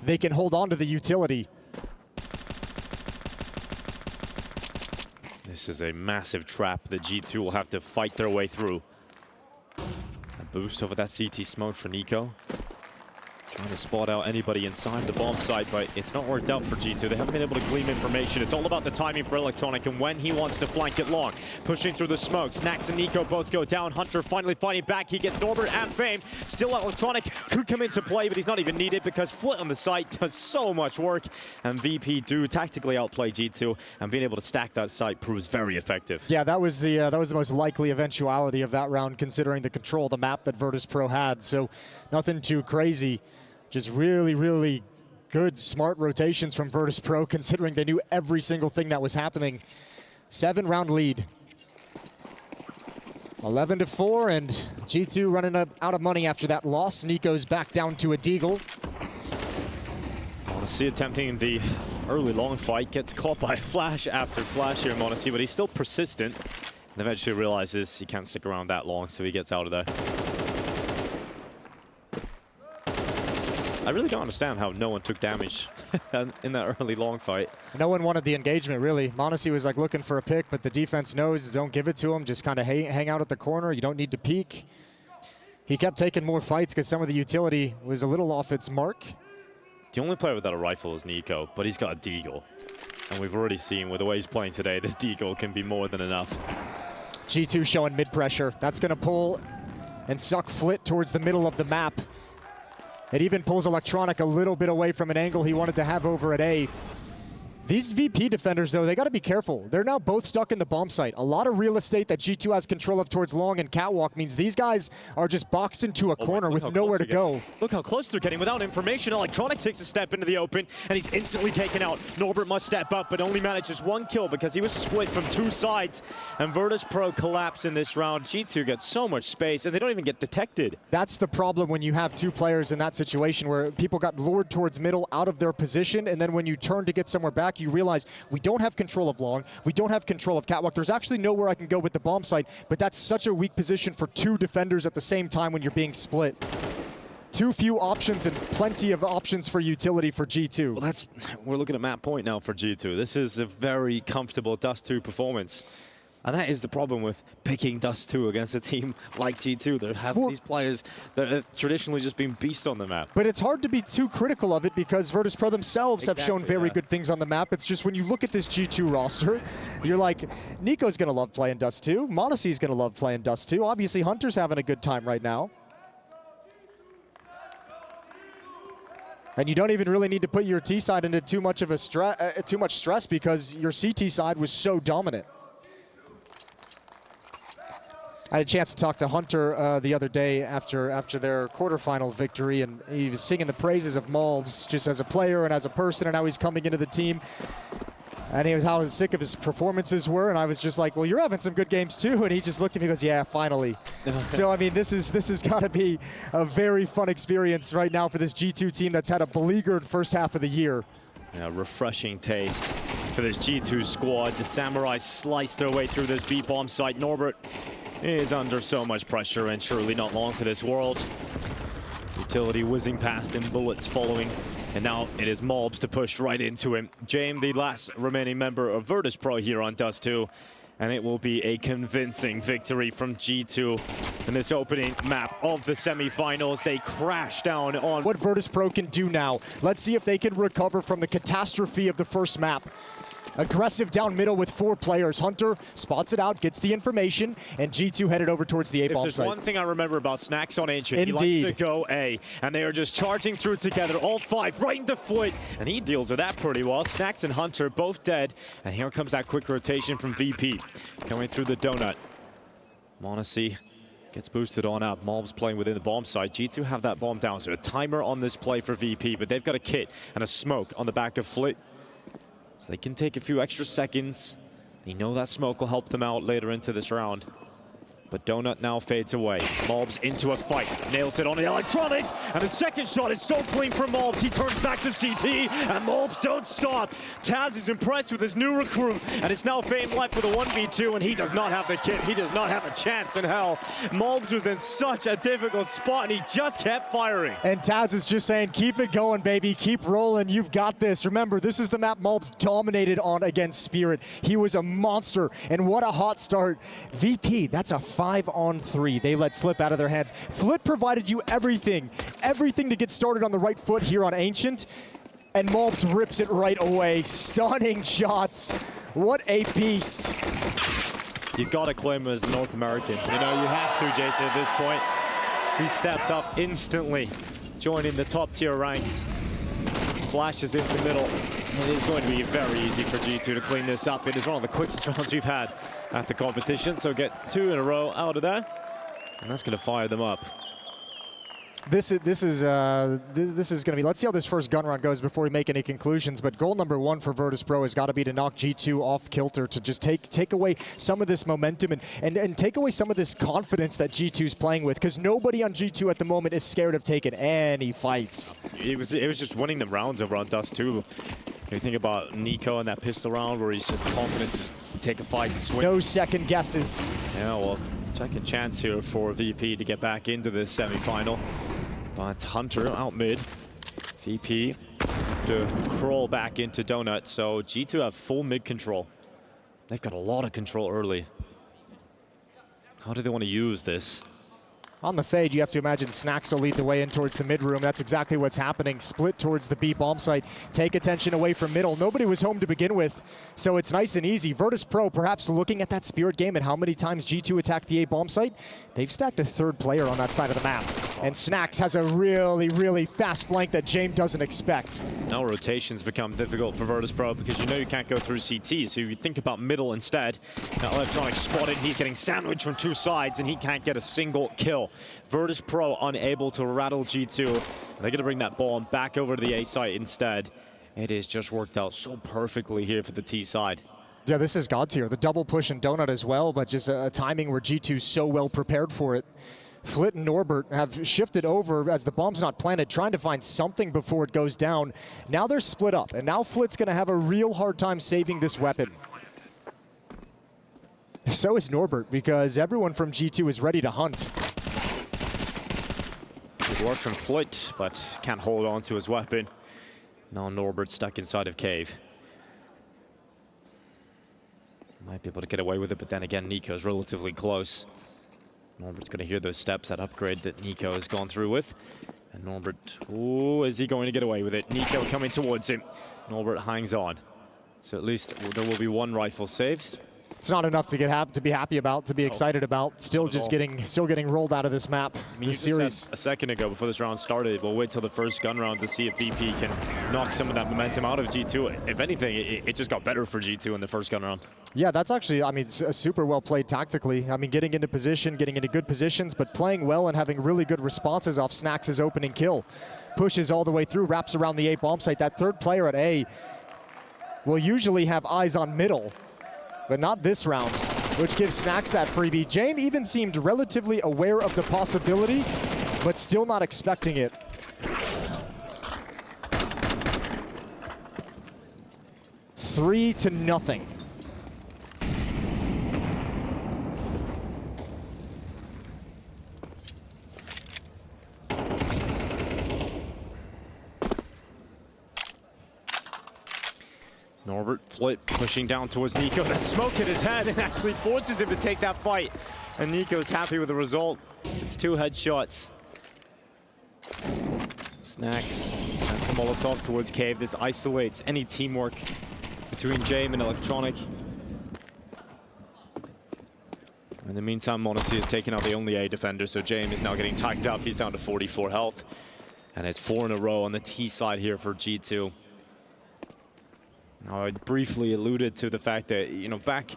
They can hold on to the utility. This is a massive trap that G2 will have to fight their way through. A boost over that CT smoke for Nico. Trying to spot out anybody inside the bomb site, but it's not worked out for G2. They haven't been able to glean information. It's all about the timing for Electronic and when he wants to flank it long. Pushing through the smoke. Snax and Nico both go down. Hunter finally fighting back. He gets Norbert and Fame. Still Electronic could come into play, but he's not even needed because Flit on the site does so much work. And VP do tactically outplay G2, and being able to stack that site proves very effective. Yeah, that was the most likely eventuality of that round, considering the control of the map that Virtus Pro had. So nothing too crazy. Just really, really good, smart rotations from Virtus Pro, considering they knew every single thing that was happening. 7-round lead. 11-4, and G2 running out of money after that loss. Nico's back down to a deagle. m0NESY attempting the early long fight, gets caught by flash after flash here, m0NESY, but he's still persistent. And eventually realizes he can't stick around that long, so he gets out of there. I really don't understand how no one took damage in that early long fight. No one wanted the engagement, really. m0NESY was like looking for a pick, but the defense knows, don't give it to him. Just kind of hang out at the corner. You don't need to peek. He kept taking more fights because some of the utility was a little off its mark. The only player without a rifle is Nico, but he's got a deagle. And we've already seen with the way he's playing today, this deagle can be more than enough. G2 showing mid-pressure. That's going to pull and suck Flit towards the middle of the map. It even pulls Electronic a little bit away from an angle he wanted to have over at A. These VP defenders, though, they got to be careful. They're now both stuck in the bomb site. A lot of real estate that G2 has control of towards long and catwalk means these guys are just boxed into a corner with nowhere to go. Look how close they're getting without information. Electronic takes a step into the open, and he's instantly taken out. Norbert must step up, but only manages 1 kill because he was split from 2 sides. And Virtus Pro collapse in this round. G2 gets so much space, and they don't even get detected. That's the problem when you have 2 players in that situation where people got lured towards middle out of their position, and then when you turn to get somewhere back, you realize we don't have control of long, we don't have control of catwalk. There's actually nowhere I can go with the bomb site, but that's such a weak position for 2 defenders at the same time when you're being split. Too few options and plenty of options for utility for G2. Well, we're looking at map point now for G2. This is a very comfortable Dust 2 performance. And that is the problem with picking Dust 2 against a team like G2. They have these players that have traditionally just been beasts on the map. But it's hard to be too critical of it because Virtus Pro themselves have shown very good things on the map. It's just when you look at this G2 roster, you're like, Nico's going to love playing Dust 2. m0NESY's going to love playing Dust 2. Obviously, Hunter's having a good time right now. And you don't even really need to put your T side into too much stress because your CT side was so dominant. I had a chance to talk to Hunter the other day after their quarterfinal victory, and he was singing the praises of Malbs just as a player and as a person and how he's coming into the team. And he was how sick of his performances were, and I was just like, well, you're having some good games too. And he just looked at me and goes, yeah, finally. So, I mean, this has got to be a very fun experience right now for this G2 team that's had a beleaguered first half of the year. Yeah, refreshing taste for this G2 squad. The Samurai sliced their way through this B-bomb site. Norbert is under so much pressure, and surely not long for this world. Utility whizzing past him, bullets following. And now it is Mobs to push right into him. James, the last remaining member of Virtus Pro here on Dust 2. And it will be a convincing victory from G2 in this opening map of the semifinals. They crash down on what Virtus Pro can do now. Let's see if they can recover from the catastrophe of the first map. Aggressive down middle with 4 players. Hunter spots it out, gets the information, and G2 headed over towards the A-bomb site. If there's one thing I remember about Snacks on Ancient, Indeed. He likes to go A, and they are just charging through together, all 5, right into Flit, and he deals with that pretty well. Snacks and Hunter both dead, and here comes that quick rotation from VP. Coming through the donut. Monacy gets boosted on up. Mobs playing within the bomb site. G2 have that bomb down, so a timer on this play for VP, but they've got a kit and a smoke on the back of Flit. So they can take a few extra seconds. They know that smoke will help them out later into this round. But Donut now fades away. Mobs into a fight. Nails it on the electronic. And the second shot is so clean from Mobs. He turns back to CT. And Mobs don't stop. Taz is impressed with his new recruit. And it's now Fame left with a 1v2. And he does not have the kit. He does not have a chance in hell. Mobs was in such a difficult spot. And he just kept firing. And Taz is just saying, keep it going, baby. Keep rolling. You've got this. Remember, this is the map Mobs dominated on against Spirit. He was a monster. And what a hot start. VP, that's a 5-on-3. They let slip out of their hands. Flit provided you everything to get started on the right foot here on Ancient, and Mobs rips it right away. Stunning shots. What a beast. You gotta claim him as North American. You know, you have to, Jason, at this point. He stepped up instantly, joining the top tier ranks. Flashes into middle. It is going to be very easy for G2 to clean this up. It is one of the quickest rounds we've had at the competition, so get 2 in a row out of there, and that's going to fire them up. This is going to be, let's see how this first gun round goes before we make any conclusions, but goal number 1 for Virtus Pro has got to be to knock G2 off kilter, to just take away some of this momentum and take away some of this confidence that G2's playing with, because nobody on G2 at the moment is scared of taking any fights. It was just winning them rounds over on Dust 2. You think about Nico in that pistol round where he's just confident, just take a fight and swing. No second guesses. Yeah, well, second chance here for VP to get back into the semi-final. But Hunter out mid. VP to crawl back into Donut, so G2 have full mid control. They've got a lot of control early. How do they want to use this? On the fade, you have to imagine Snacks will lead the way in towards the mid room. That's exactly what's happening. Split towards the B bomb site. Take attention away from middle. Nobody was home to begin with, so it's nice and easy. Virtus Pro perhaps looking at that Spirit game and how many times G2 attacked the A bomb site. They've stacked a 3rd player on that side of the map. And Snacks has a really, really fast flank that James doesn't expect. Now rotations become difficult for Virtus Pro because you know you can't go through CT, so you think about middle instead. Now electronic spotted, he's getting sandwiched from 2 sides and he can't get a single kill. Virtus Pro unable to rattle G2. They're going to bring that bomb back over to the A site instead. It has just worked out so perfectly here for the T side. Yeah, this is God tier. The double push and Donut as well, but just a timing where G2's so well prepared for it. Flit and Norbert have shifted over as the bomb's not planted, trying to find something before it goes down. Now they're split up, and now Flit's going to have a real hard time saving this weapon. So is Norbert, because everyone from G2 is ready to hunt. Good work from Flit, but can't hold on to his weapon. Now Norbert stuck inside of cave. Might be able to get away with it, but then again, Nico's relatively close. Norbert's going to hear those steps, that upgrade that Nico has gone through with. And Norbert, ooh, is he going to get away with it? Nico coming towards him. Norbert hangs on. So at least there will be 1 rifle saved. It's not enough to be happy about, to be excited about. Still getting rolled out of this map. I mean, this you series. just said a second ago before this round started, we'll wait till the first gun round to see if VP can knock some of that momentum out of G2. If anything, it just got better for G2 in the first gun round. Yeah, that's actually, I mean, super well played tactically. I mean, getting into position, getting into good positions, but playing well and having really good responses off Snacks' opening kill. Pushes all the way through, wraps around the A bomb site. That 3rd player at A, will usually have eyes on middle, but not this round, which gives Snax that freebie. James even seemed relatively aware of the possibility, but still not expecting it. Three to nothing. Norbert flip, pushing down towards Nico. That smoke hit his head and actually forces him to take that fight. And Nico's happy with the result. It's 2 headshots. Snax sends a Molotov towards Cave. This isolates any teamwork between James and Electronic. In the meantime, Monacy has taken out the only A defender, so James is now getting tagged up. He's down to 44 health. And it's 4 in a row on the T side here for G2. Now, I briefly alluded to the fact that, you know, back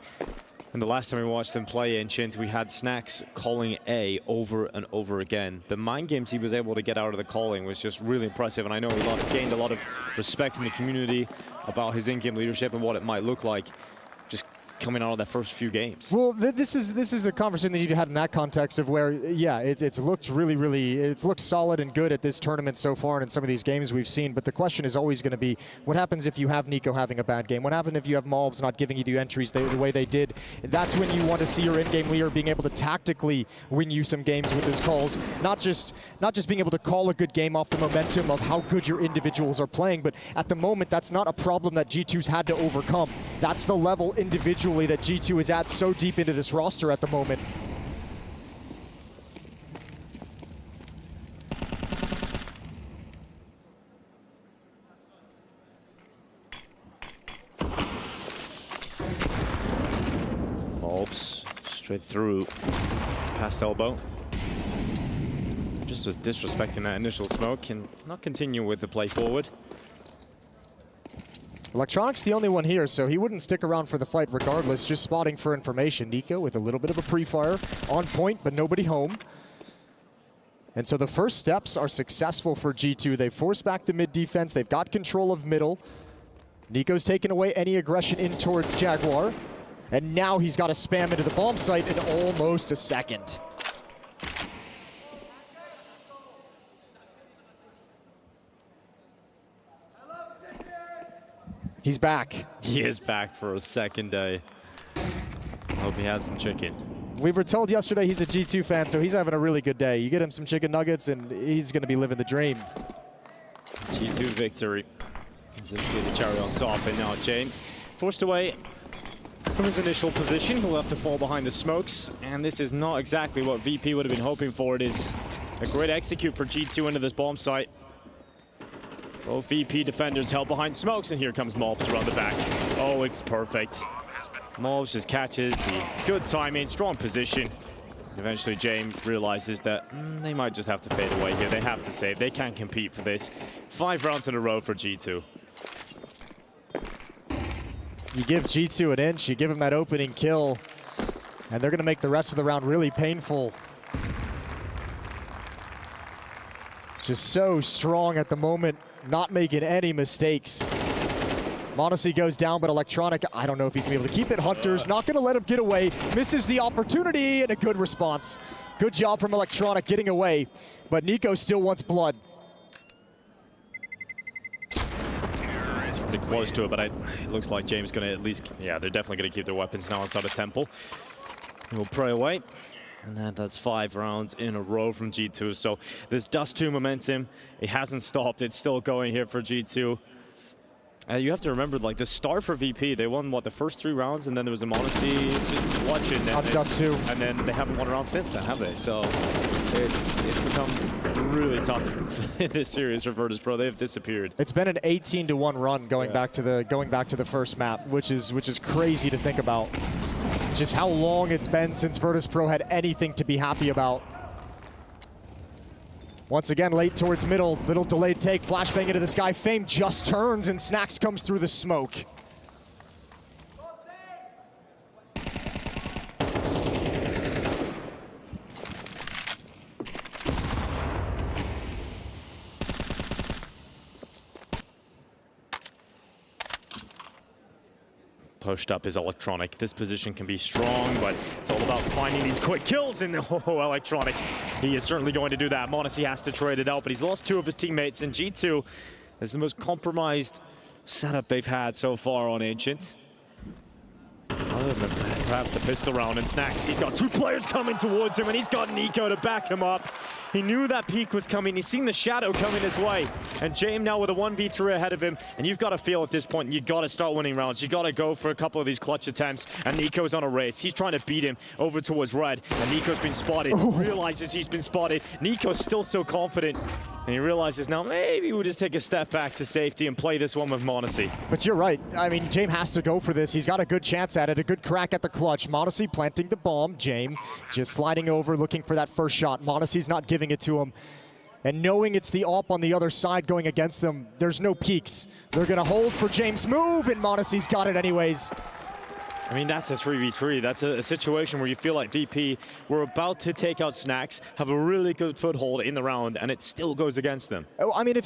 in the last time we watched them play Ancient, we had Snax calling A over and over again. The mind games he was able to get out of the calling was just really impressive, and I know he gained a lot of respect in the community about his in-game leadership and what it might look like just coming out of that first few games. Well, this is a conversation that you had in that context of where, yeah, it's looked it's looked solid and good at this tournament so far and in some of these games we've seen, but the question is always going to be, what happens if you have Nico having a bad game? What happens if you have Malbs not giving you the entries the way they did? That's when you want to see your in-game leader being able to tactically win you some games with his calls, not just being able to call a good game off the momentum of how good your individuals are playing, but at the moment, that's not a problem that G2's had to overcome. That's the level individually that G2 is at so deep into this roster at the moment. Malbs straight through, past elbow. Just as disrespecting that initial smoke and not continue with the play forward. Electronic's the only one here, so he wouldn't stick around for the fight regardless, just spotting for information. Nico with a little bit of a pre-fire, on point, but nobody home. And so the first steps are successful for G2. They've forced back the mid defense, they've got control of middle. Nico's taken away any aggression in towards Jaguar. And now he's got to spam into the bomb site in almost a second. He's back. He is back for a second day. I hope he has some chicken. We were told yesterday he's a G2 fan, so he's having a really good day. You get him some chicken nuggets, and he's going to be living the dream. G2 victory. Just get the cherry on top, and now Jane forced away from his initial position. He'll have to fall behind the smokes, and this is not exactly what VP would have been hoping for. It is a great execute for G2 into this bomb site. Both VP defenders held behind smokes, and here comes Malbs around the back. Oh, it's perfect. Malbs just catches the good timing, strong position. Eventually, James realizes that they might just have to fade away here. They have to save. They can't compete for this. 5 rounds in a row for G2. You give G2 an inch, you give him that opening kill, and they're going to make the rest of the round really painful. Just so strong at the moment, not making any mistakes. Monacy goes down, but Electronic, I don't know if he's going to be able to keep it. Hunter's not going to let him get away. Misses the opportunity, and a good response. Good job from Electronic getting away, but Nico still wants blood. It's pretty close to it, but it looks like James is going to at least, yeah, they're definitely going to keep their weapons now inside of Temple. We'll pray away. And that's 5 rounds in a row from G2. So this Dust 2 momentum, it hasn't stopped. It's still going here for G2. You have to remember, like, the start for VP, they won, what, the first 3 rounds, and then there was a Monacy clutch, and then Dust 2. And then they haven't won a round since then, have they? So it's become really tough in this series for Virtus Pro. They've disappeared. It's been an 18-1 run going back to the first map, which is crazy to think about. Just how long it's been since Virtus Pro had anything to be happy about. Once again, late towards middle, little delayed take, flashbang into the sky. Fame just turns, and Snax comes through the smoke. pushed up is Electronic. This position can be strong, but it's all about finding these quick kills. And Electronic, he is certainly going to do that. m0NESY has to trade it out, but he's lost 2 of his teammates, and G2 is the most compromised setup they've had so far on Ancient. Other than perhaps the pistol round, and Snax, he's got 2 players coming towards him, and he's got Nico to back him up. He knew that peak was coming. He's seen the shadow coming his way. And James now with a 1v3 ahead of him. And you've got to feel at this point, you've got to start winning rounds. You've got to go for a couple of these clutch attempts. And Nico's on a race. He's trying to beat him over towards red. And Nico's been spotted. Realizes he's been spotted. Nico's still so confident. And he realizes now maybe we'll just take a step back to safety and play this one with m0NESY. But you're right. I mean, James has to go for this. He's got a good chance at it, a good crack at the clutch. m0NESY planting the bomb. James just sliding over, looking for that first shot. m0NESY's not giving it to him. And knowing it's the AWP on the other side going against them, there's no peeks. They're going to hold for James' move, and m0NESY's got it anyways. I mean, that's a 3v3. That's a situation where you feel like VP were about to take out Snax, have a really good foothold in the round, and it still goes against them. Oh, I mean,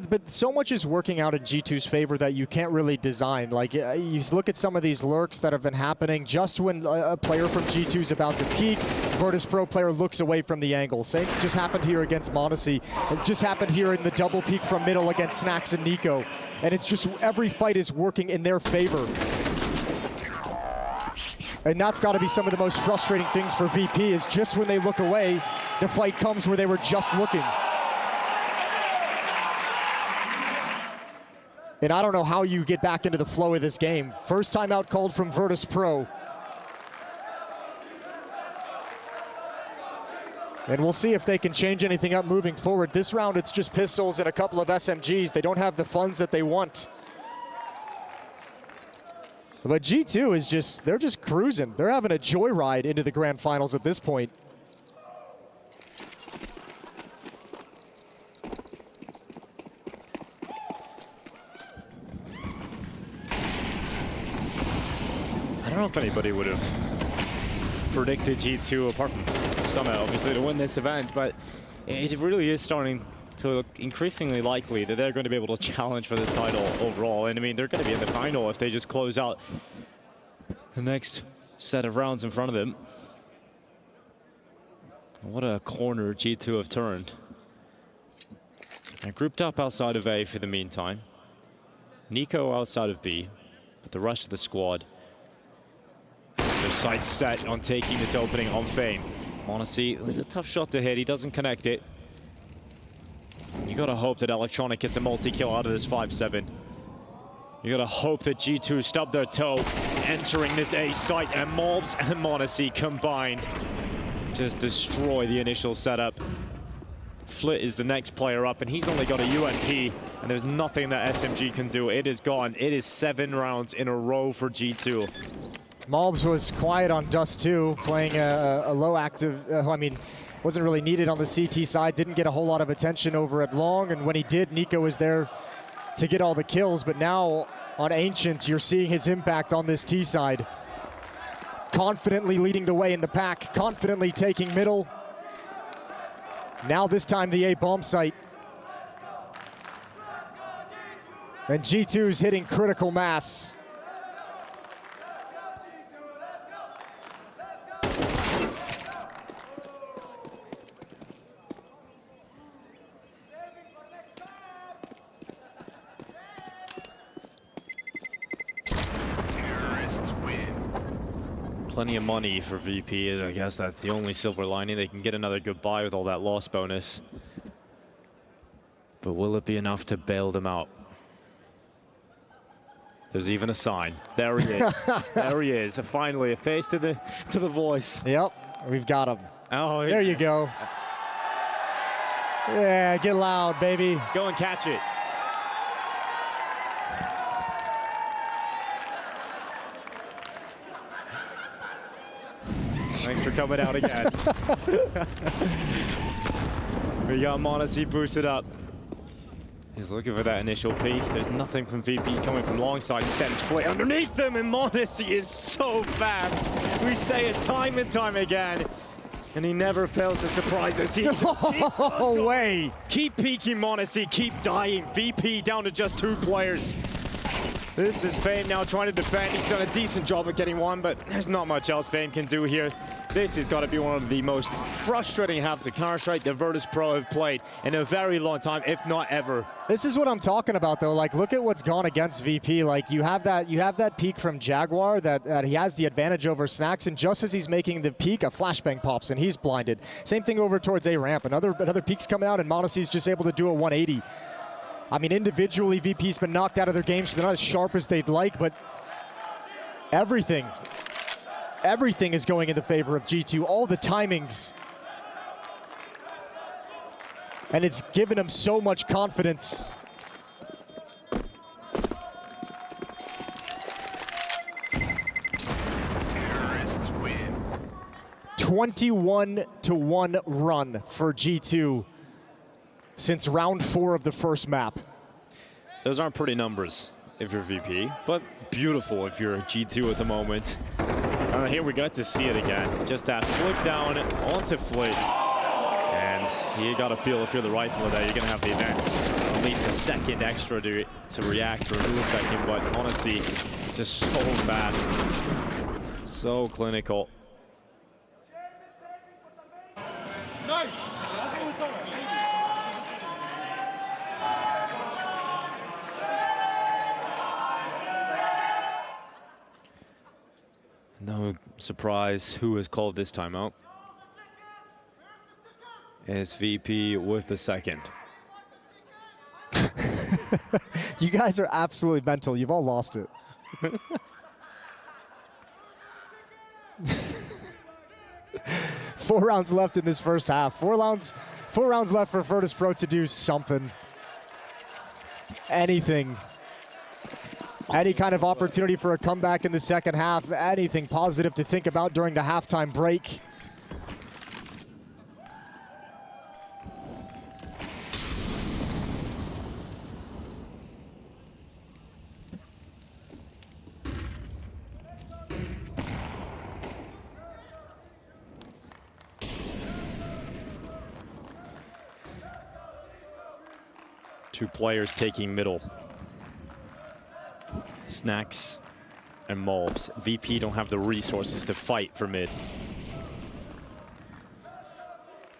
but so much is working out in G2's favor that you can't really design. Like, you look at some of these lurks that have been happening just when a player from G2's about to peak, Virtus Pro player looks away from the angle. Same just happened here against m0NESY. It just happened here in the double peak from middle against Snax and Nico. And it's just every fight is working in their favor. And that's got to be some of the most frustrating things for VP, is just when they look away, the fight comes where they were just looking. And I don't know how you get back into the flow of this game. First time out called from Virtus Pro. And we'll see if they can change anything up moving forward. This round, it's just pistols and a couple of SMGs. They don't have the funds that they want. But G2 is just, they're just cruising. They're having a joyride into the grand finals at this point. I don't know if anybody would have predicted G2, apart from Summit, obviously, to win this event, but it really is starting to look increasingly likely that they're going to be able to challenge for this title overall. And I mean, they're going to be in the final if they just close out the next set of rounds in front of them. What a corner G2 have turned. They're grouped up outside of A for the meantime. Nico outside of B, but the rest of the squad, their sights set on taking this opening on Fame. m0NESY, it was a tough shot to hit. He doesn't connect it. You gotta hope that Electronic gets a multi-kill out of this 5-7. You gotta hope that G2 stub their toe entering this A site, and Mobs and m0NESY combined just destroy the initial setup. Flit is the next player up, and he's only got a UMP, and there's nothing that SMG can do. It is gone. It is 7 rounds in a row for G2. Mobs was quiet on Dust 2, playing a low active, I mean, wasn't really needed on the CT side, didn't get a whole lot of attention over at Long, and when he did, Nico was there to get all the kills, but now on Ancient, you're seeing his impact on this T side. Confidently leading the way in the pack, confidently taking middle. Now this time the A bomb site. And G2's hitting critical mass. Plenty of money for VP, and I guess that's the only silver lining. They can get another good buy with all that loss bonus. But will it be enough to bail them out? There's even a sign. There he is. There he is. Finally, a face to the voice. Yep, we've got him. Oh, there you go. Yeah, get loud, baby. Go and catch it. Thanks for coming out again. We got m0NESY boosted up. He's looking for that initial peak. There's nothing from VP coming from long side. Instead, it's Flit underneath them, and m0NESY is so fast. We say it time and time again, and he never fails to surprise us. He no way. Keep peeking, m0NESY. Keep dying. VP down to just 2 players. This is Fame now trying to defend. He's done a decent job at getting one, but there's not much else Fame can do here. This has got to be one of the most frustrating halves of Counter-Strike the Virtus Pro have played in a very long time, if not ever. This is what I'm talking about, though. Like, look at what's gone against VP. Like, you have that peek from Jaguar that he has the advantage over Snacks, and just as he's making the peek, a flashbang pops and he's blinded. Same thing over towards A ramp. Another peek's coming out, and Monacy's just able to do a 180. I mean, individually, VP's been knocked out of their games, so they're not as sharp as they'd like, but everything is going in the favor of G2. All the timings. And it's given them so much confidence. Terrorists win. 21-1 run for G2 since round 4 of the first map. Those aren't pretty numbers if you're VP, but beautiful if you're G2 at the moment. Here we got to see it again. Just that flick down onto Flit. And you got to feel if you're the rifler there, you're going to have the advantage. At least a second extra to react, or a millisecond, but honestly, just so fast. So clinical. Nice. No surprise who has called this timeout. It's VP with the second. You guys are absolutely mental. You've all lost it. 4 rounds left in this first half. 4 rounds left for Virtus Pro to do something. Anything. Any kind of opportunity for a comeback in the second half. Anything positive to think about during the halftime break. Two players taking middle. Snacks and Mobs. VP don't have the resources to fight for mid.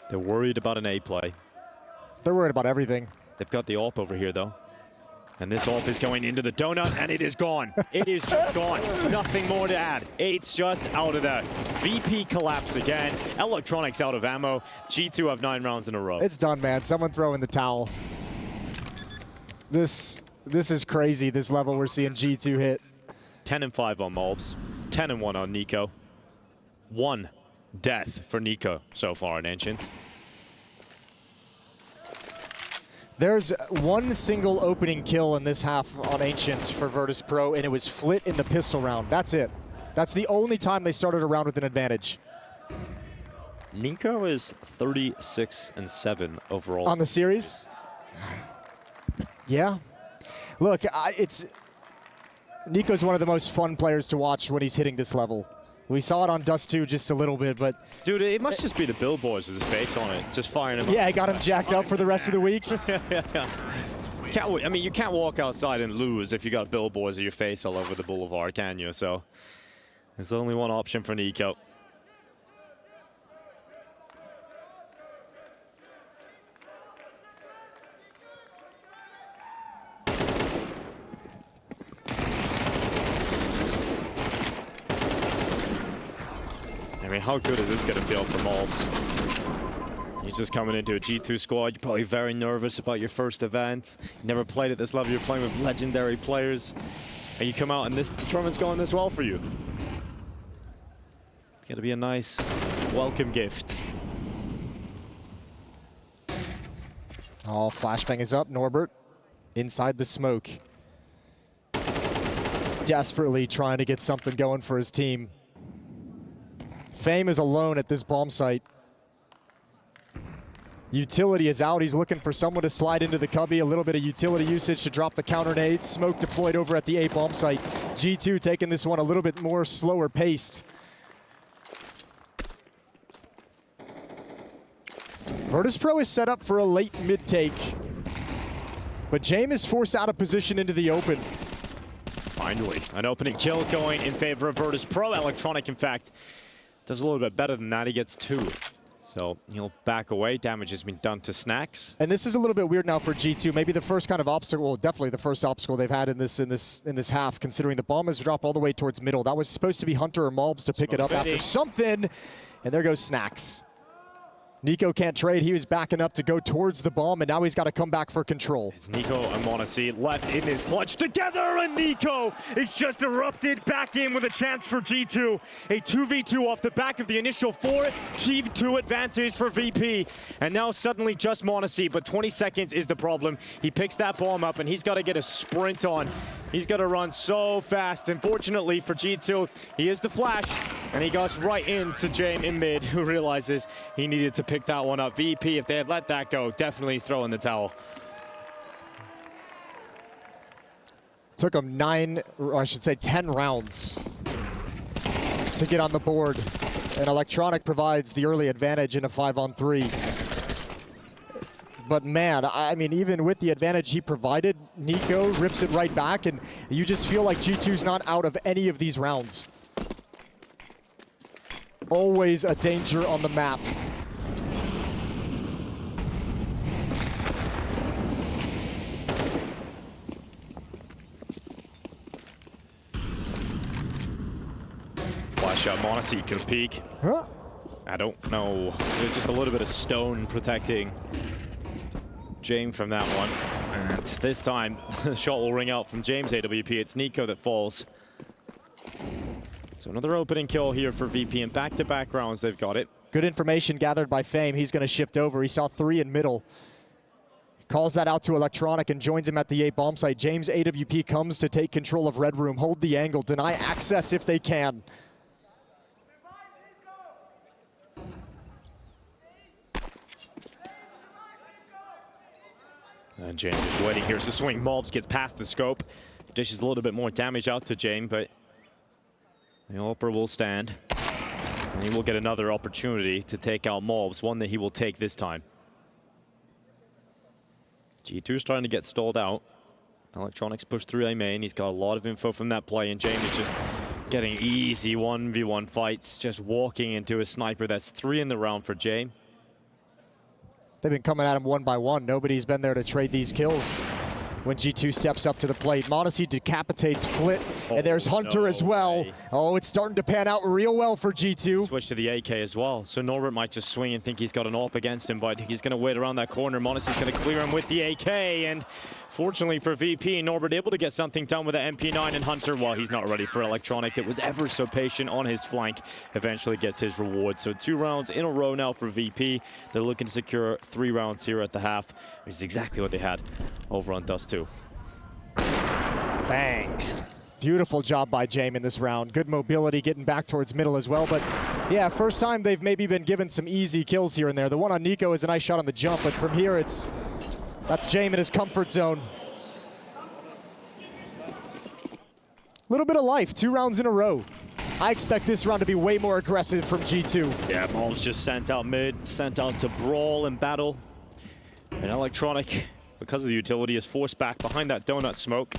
They're worried about an A play. They're worried about everything. They've got the AWP over here, though. And this AWP is going into the donut, and it is gone. It is just gone. Nothing more to add. It's just out of there. VP collapse again. Electronics out of ammo. G2 have 9 rounds in a row. It's done, man. Someone throw in the towel. This is crazy, this level we're seeing G2 hit. 10-5 on Mobs. 10-1 on Nico. 1 death for Nico so far in Ancient. There's 1 single opening kill in this half on Ancient for Virtus Pro, and it was Flit in the pistol round. That's it. That's the only time they started a round with an advantage. Nico is 36-7 overall. On the series? Yeah. Look, Nico's one of the most fun players to watch when he's hitting this level. We saw it on Dust 2 just a little bit, but... Dude, it must just be the billboards with his face on it, just firing him. Yeah, I got him jacked up for the rest of the week. I mean, you can't walk outside and lose if you got billboards of your face all over the boulevard, can you? So, there's only one option for Nico. I mean, how good is this going to feel for Mobs? You're just coming into a G2 squad. You're probably very nervous about your first event. You never played at this level. You're playing with legendary players. And you come out and the tournament's going this well for you. It's going to be a nice welcome gift. Oh, flashbang is up. Norbert inside the smoke. Desperately trying to get something going for his team. Fame is alone at this bomb site. Utility is out. He's looking for someone to slide into the cubby. A little bit of utility usage to drop the counter nade. Smoke deployed over at the A bomb site. G2 taking this one a little bit more slower paced. Virtus Pro is set up for a late mid take. But James is forced out of position into the open. Finally, an opening kill going in favor of Virtus Pro. Electronic, in fact, does a little bit better than that. He gets 2. So he'll back away. Damage has been done to Snacks. And this is a little bit weird now for G2. Maybe the first kind of obstacle, well, definitely the first obstacle they've had in this half, considering the bomb has dropped all the way towards middle. That was supposed to be Hunter or Malbs to pick it up after something. And there goes Snacks. Nico can't trade. He was backing up to go towards the bomb, and now he's got to come back for control. It's Nico and Monacy left in his clutch together, and Nico is just erupted back in with a chance for G2. A 2v2 off the back of the initial 4, G2 advantage for VP. And now suddenly just Monacy, but 20 seconds is the problem. He picks that bomb up, and he's got to get a sprint on. He's got to run so fast. Unfortunately for G2, he is the flash, and he goes right into Jane in mid, who realizes he needed to pick that one up. VP, if they had let that go, definitely throw in the towel. Took him 9, or I should say 10 rounds to get on the board. And Electronic provides the early advantage in a 5-on-3. But man, I mean, even with the advantage he provided, Nico rips it right back, and you just feel like G2's not out of any of these rounds. Always a danger on the map. Flash out, Monacy can peek. Huh? I don't know. There's just a little bit of stone protecting James from that one. And this time, the shot will ring out from James AWP. It's Nico that falls. So another opening kill here for VP, and back-to-back rounds they've got it. Good information gathered by Fame. He's going to shift over. He saw 3 in middle. Calls that out to Electronic and joins him at the A bomb site. James AWP comes to take control of Red Room, hold the angle, deny access if they can. And James is waiting. Here's the swing. Malbs gets past the scope. Dishes a little bit more damage out to James, but the upper will stand. And he will get another opportunity to take out Malbs, one that he will take this time. G2 is trying to get stalled out. Electronics push through A main. He's got a lot of info from that play, and James is just getting easy 1v1 fights, just walking into a sniper. That's 3 in the round for James. They've been coming at him one by one. Nobody's been there to trade these kills when G2 steps up to the plate. Monacy decapitates Flit, and there's Hunter as well. Oh, it's starting to pan out real well for G2. Switch to the AK as well. So Norbert might just swing and think he's got an AWP against him, but he's going to wait around that corner. Monacy's going to clear him with the AK, and fortunately for VP, Norbert able to get something done with the MP9, and Hunter, while he's not ready for Electronic, that was ever so patient on his flank, eventually gets his reward. So 2 rounds in a row now for VP. They're looking to secure 3 rounds here at the half, which is exactly what they had over on Dust 2. Bang. Beautiful job by James in this round. Good mobility getting back towards middle as well. But yeah, first time they've maybe been given some easy kills here and there. The one on Nico is a nice shot on the jump, but from here that's James in his comfort zone. Little bit of life, 2 rounds in a row. I expect this round to be way more aggressive from G2. Yeah, Malbs just sent out mid, sent out to brawl and battle. And Electronic, because of the utility, is forced back behind that donut smoke.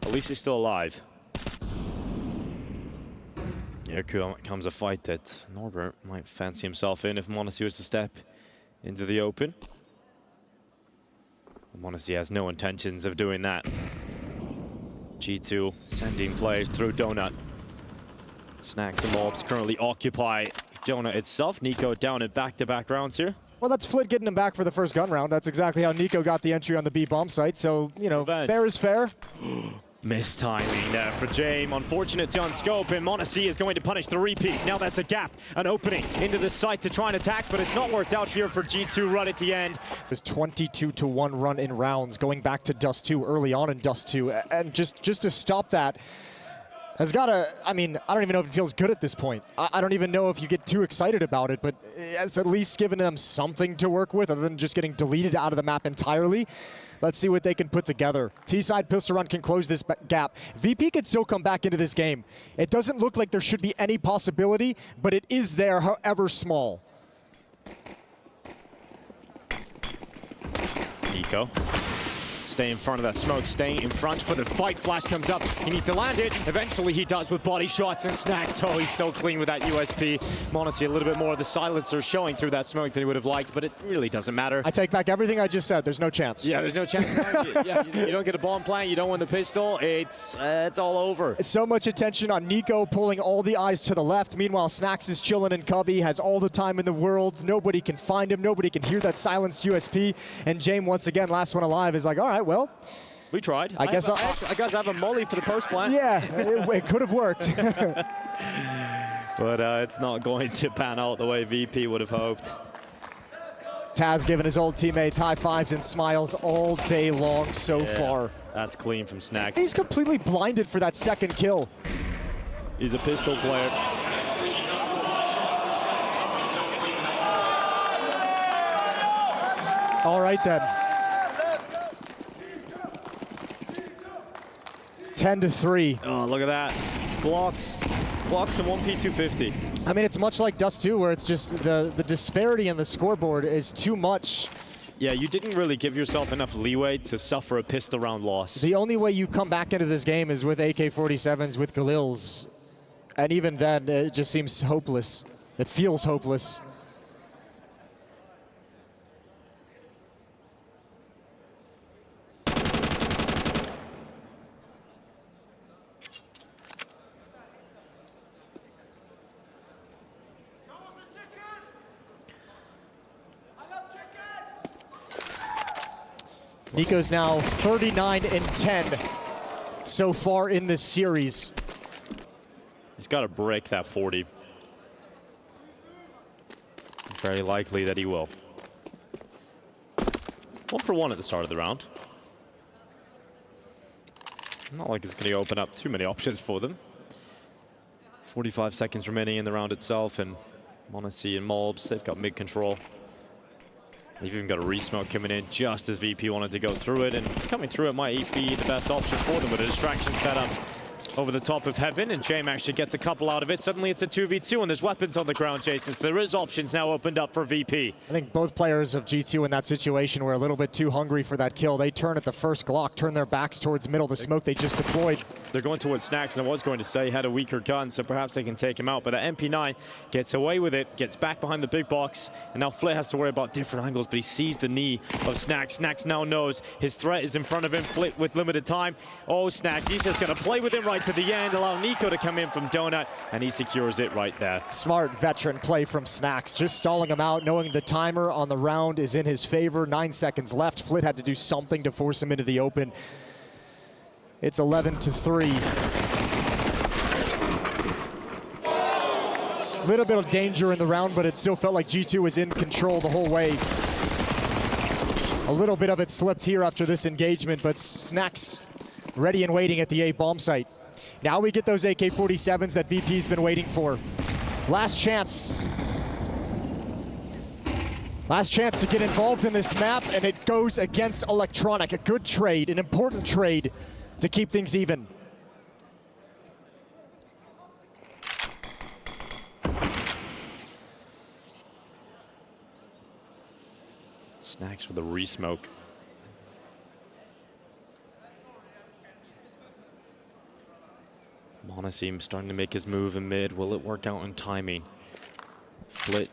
At least he's still alive. Here comes a fight that Norbert might fancy himself in if Monacy was to step into the open. Monacy has no intentions of doing that. G2 sending players through donut. Snacks and Malbs currently occupy donut itself. Nico down in back-to-back rounds here. Well, that's Flit getting him back for the first gun round. That's exactly how Nico got the entry on the B bomb site. So, you know, fair is fair. Missed timing there for James. Unfortunate on scope, and Monacy is going to punish the repeat. Now that's a gap, an opening into the site to try and attack, but it's not worked out here for G2 right at the end. This 22-1 run in rounds, going back to Dust 2 early on in Dust 2, and just to stop that has got to, I mean, I don't even know if it feels good at this point. I don't even know if you get too excited about it, but it's at least given them something to work with other than just getting deleted out of the map entirely. Let's see what they can put together. T-side pistol run can close this gap. VP could still come back into this game. It doesn't look like there should be any possibility, but it is there, however small. Nico stay in front of that smoke, stay in front for the fight. Flash comes up, he needs to land it. Eventually he does with body shots and snacks. Oh, he's so clean with that USP. Honestly, a little bit more of the silencer showing through that smoke than he would have liked, but it really doesn't matter. I take back everything I just said. There's no chance. Yeah, there's no chance. You don't get a bomb plant, you don't win the pistol, it's all over. So much attention on Nico pulling all the eyes to the left. Meanwhile, Snacks is chilling in Cubby, has all the time in the world. Nobody can find him. Nobody can hear that silenced USP. And James, once again, last one alive, is like, all right, well. We tried. I guess I have a molly for the post plant. Yeah, it could have worked. But it's not going to pan out the way VP would have hoped. Taz giving his old teammates high fives and smiles all day long so far. That's clean from Snacks. He's completely blinded for that second kill. He's a pistol player. All right then. 10-3. Oh, look at that. It's Glocks. It's Glocks and 1P250. I mean, it's much like Dust 2, where it's just the disparity in the scoreboard is too much. Yeah, you didn't really give yourself enough leeway to suffer a pistol round loss. The only way you come back into this game is with AK-47s, with Galils. And even then, it just seems hopeless. It feels hopeless. Nico's now 39-10 so far in this series. He's got to break that 40. Very likely that he will. 1 for 1 at the start of the round. Not like it's going to open up too many options for them. 45 seconds remaining in the round itself, and Monacy and Mobs, they've got mid-control. They've even got a re-smoke coming in just as VP wanted to go through it, and coming through it might be the best option for them with a distraction setup over the top of Heaven, and James actually gets a couple out of it. Suddenly it's a 2v2 and there's weapons on the ground, Jason, so there is options now opened up for VP. I think both players of G2 in that situation were a little bit too hungry for that kill. They turn at the first Glock, turn their backs towards middle, the smoke they just deployed. They're going towards Snacks, and I was going to say he had a weaker gun, so perhaps they can take him out. But the MP9 gets away with it, gets back behind the big box, and now Flit has to worry about different angles, but he sees the knee of Snacks. Snacks now knows his threat is in front of him. Flit with limited time. Oh, Snacks, he's just going to play with him right to the end, allow Nico to come in from Donut, and he secures it right there. Smart veteran play from Snacks, just stalling him out, knowing the timer on the round is in his favor. 9 seconds left. Flit had to do something to force him into the open. It's 11-3. Little bit of danger in the round, but it still felt like G2 was in control the whole way. A little bit of it slipped here after this engagement, but Snacks ready and waiting at the A bomb site. Now we get those AK-47s that VP's been waiting for. Last chance. Last chance to get involved in this map, and it goes against Electronic. A good trade, an important trade to keep things even. Snacks with a re-smoke. Monacy starting to make his move in mid. Will it work out in timing? Flit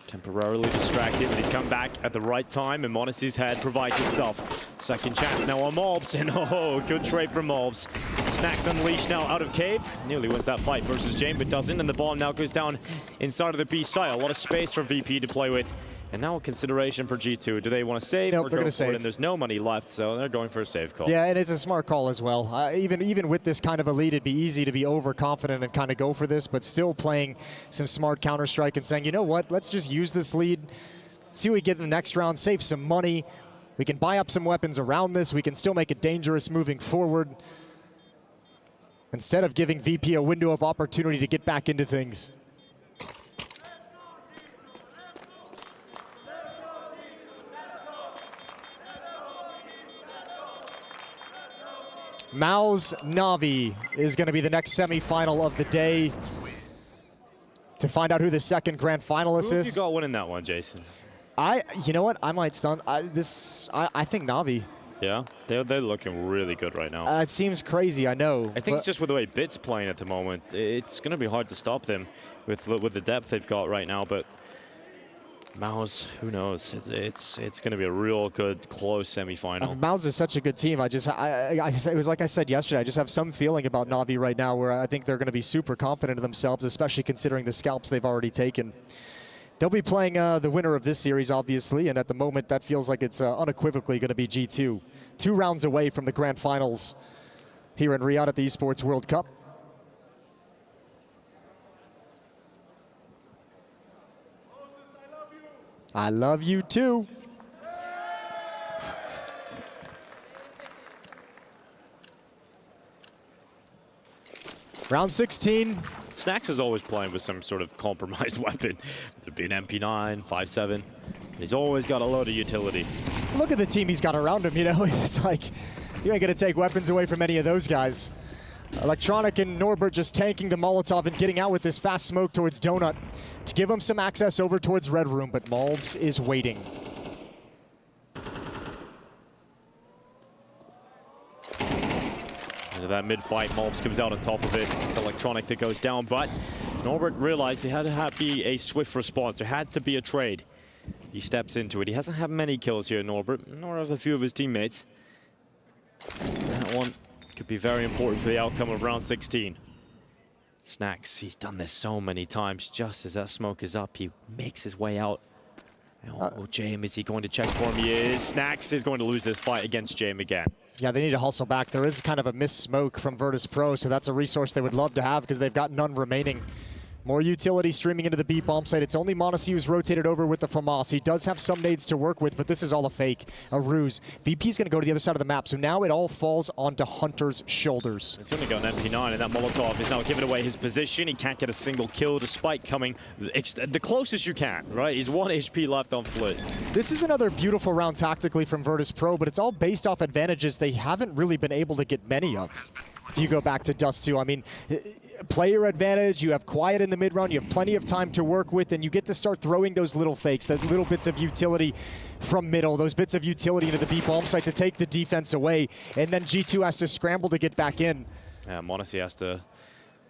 temporarily distracted, but he's come back at the right time, and Monacy's head provides itself. Second chance now on Mobs, and oh, good trade from Mobs. Snacks unleashed now out of cave. Nearly wins that fight versus James, but doesn't, and the ball now goes down inside of the B site. A lot of space for VP to play with. And now a consideration for G2. Do they want to save? Nope, they're going to save. And there's no money left, so they're going for a save call. Yeah, and it's a smart call as well. Even with this kind of a lead, it'd be easy to be overconfident and kind of go for this, but still playing some smart Counter-Strike and saying, you know what, let's just use this lead, see what we get in the next round, save some money. We can buy up some weapons around this. We can still make it dangerous moving forward. Instead of giving VP a window of opportunity to get back into things. Mao's Na'Vi is going to be the next semifinal of the day. To find out who the second grand finalist Who is. have you got winning that one, Jason? You know what? I might stun. I think Na'Vi. Yeah, they're looking really good right now. It seems crazy, I know. I think it's just with the way Bit's playing at the moment. It's going to be hard to stop them with the depth they've got right now. But Mouse, who knows? It's going to be a real good, close semifinal. Mouse is such a good team. It was like I said yesterday, I just have some feeling about Na'Vi right now where I think they're going to be super confident in themselves, especially considering the scalps they've already taken. They'll be playing the winner of this series, obviously, and at the moment, that feels like it's unequivocally going to be G2. 2 rounds away from the grand finals here in Riyadh at the Esports World Cup. I love you too. Round 16. Snax is always playing with some sort of compromised weapon. There'd be an MP9, 5.7. He's always got a load of utility. Look at the team he's got around him, you know? It's like, you ain't gonna take weapons away from any of those guys. Electronic and Norbert just tanking the Molotov and getting out with this fast smoke towards Donut to give him some access over towards Red Room, but Malbs is waiting. Into that mid-fight, Malbs comes out on top of it. It's Electronic that goes down, but Norbert realized it had to be a swift response. There had to be a trade. He steps into it. He hasn't had many kills here, Norbert, nor have a few of his teammates. That one could be very important for the outcome of round 16. Snax, he's done this so many times. Just as that smoke is up, he makes his way out. Oh, Jame, is he going to check for him? He is. Snax is going to lose this fight against Jame again. Yeah, they need to hustle back. There is kind of a missed smoke from Virtus Pro, so that's a resource they would love to have because they've got none remaining. More utility streaming into the B bomb site. It's only m0NESY who's rotated over with the FAMAS. He does have some nades to work with, but this is all a fake, a ruse. VP's gonna go to the other side of the map, so now it all falls onto Hunter's shoulders. It's only got an MP9, and that Molotov is now giving away his position. He can't get a single kill despite coming the closest you can, right? He's 1 HP left on Flit. This is another beautiful round tactically from Virtus Pro, but it's all based off advantages they haven't really been able to get many of. If you go back to Dust 2, I mean, player advantage, you have quiet in the mid-round, you have plenty of time to work with, and you get to start throwing those little fakes, those little bits of utility from middle, those bits of utility into the B bomb site to take the defense away, and then G2 has to scramble to get back in. Yeah, m0NESY has to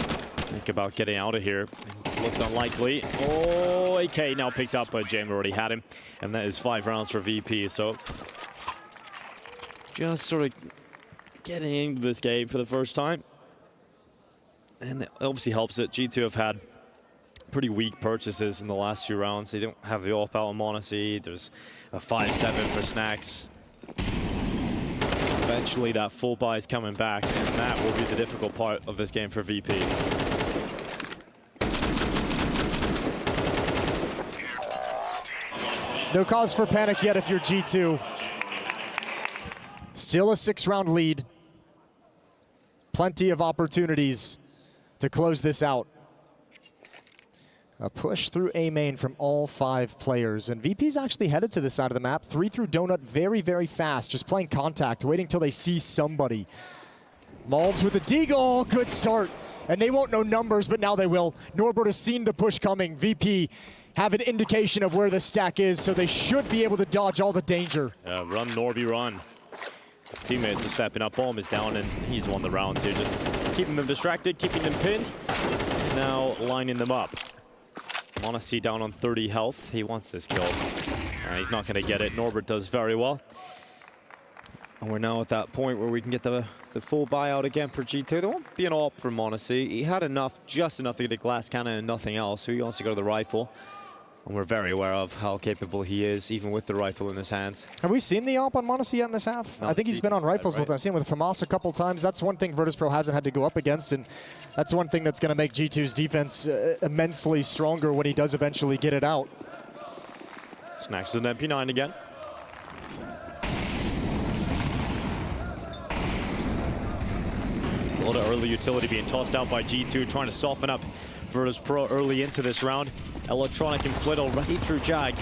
think about getting out of here. This looks unlikely. Oh, AK now picked up, but Jame already had him, and that is 5 rounds for VP, so just sort of getting into this game for the first time. And it obviously helps that G2 have had pretty weak purchases in the last few rounds. They don't have the AWP out on m0NESY. There's a 5.7 for Snax. Eventually that full buy is coming back, and that will be the difficult part of this game for VP. No cause for panic yet if you're G2. Still a 6-round lead. Plenty of opportunities to close this out. A push through A main from all 5 players. And VP's actually headed to the side of the map. 3 through Donut very, very fast. Just playing contact, waiting till they see somebody. Malbs with a deagle, good start. And they won't know numbers, but now they will. Norbert has seen the push coming. VP have an indication of where the stack is, so they should be able to dodge all the danger. Run, Norby, run. His teammates are stepping up, bomb is down, and he's won the round here. Just keeping them distracted, keeping them pinned, and now lining them up. m0NESY down on 30 health. He wants this kill. He's not going to get it. Norbert does very well. And we're now at that point where we can get the full buyout again for G2. There won't be an AWP for m0NESY. He had enough, just enough to get a glass cannon and nothing else, so he wants to go to the rifle. And we're very aware of how capable he is, even with the rifle in his hands. Have we seen the AWP on m0NESY yet in this half? I think he's been on rifles. Right? I've seen him with FAMAS a couple times. That's one thing Virtus Pro hasn't had to go up against, and that's one thing that's going to make G2's defense immensely stronger when he does eventually get it out. Snax with an MP9 again. A lot of early utility being tossed out by G2, trying to soften up Virtus Pro early into this round. Electronic and Flit already through Jag.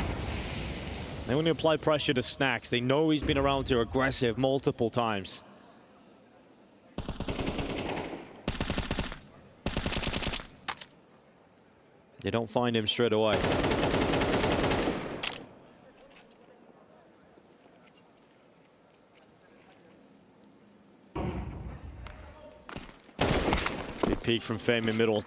They want to apply pressure to Snax. They know he's been around here aggressive multiple times. They don't find him straight away. peek from Fame in middle.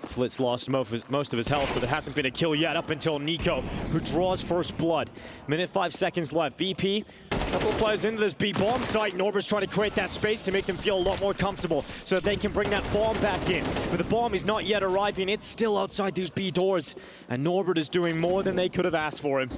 Flit's lost most of his health, but there hasn't been a kill yet up until Nico, who draws first blood. Minute 5 seconds left. VP, a couple of players into this B bomb site. Norbert's trying to create that space to make them feel a lot more comfortable so that they can bring that bomb back in. But the bomb is not yet arriving. It's still outside these B doors. And Norbert is doing more than they could have asked for him.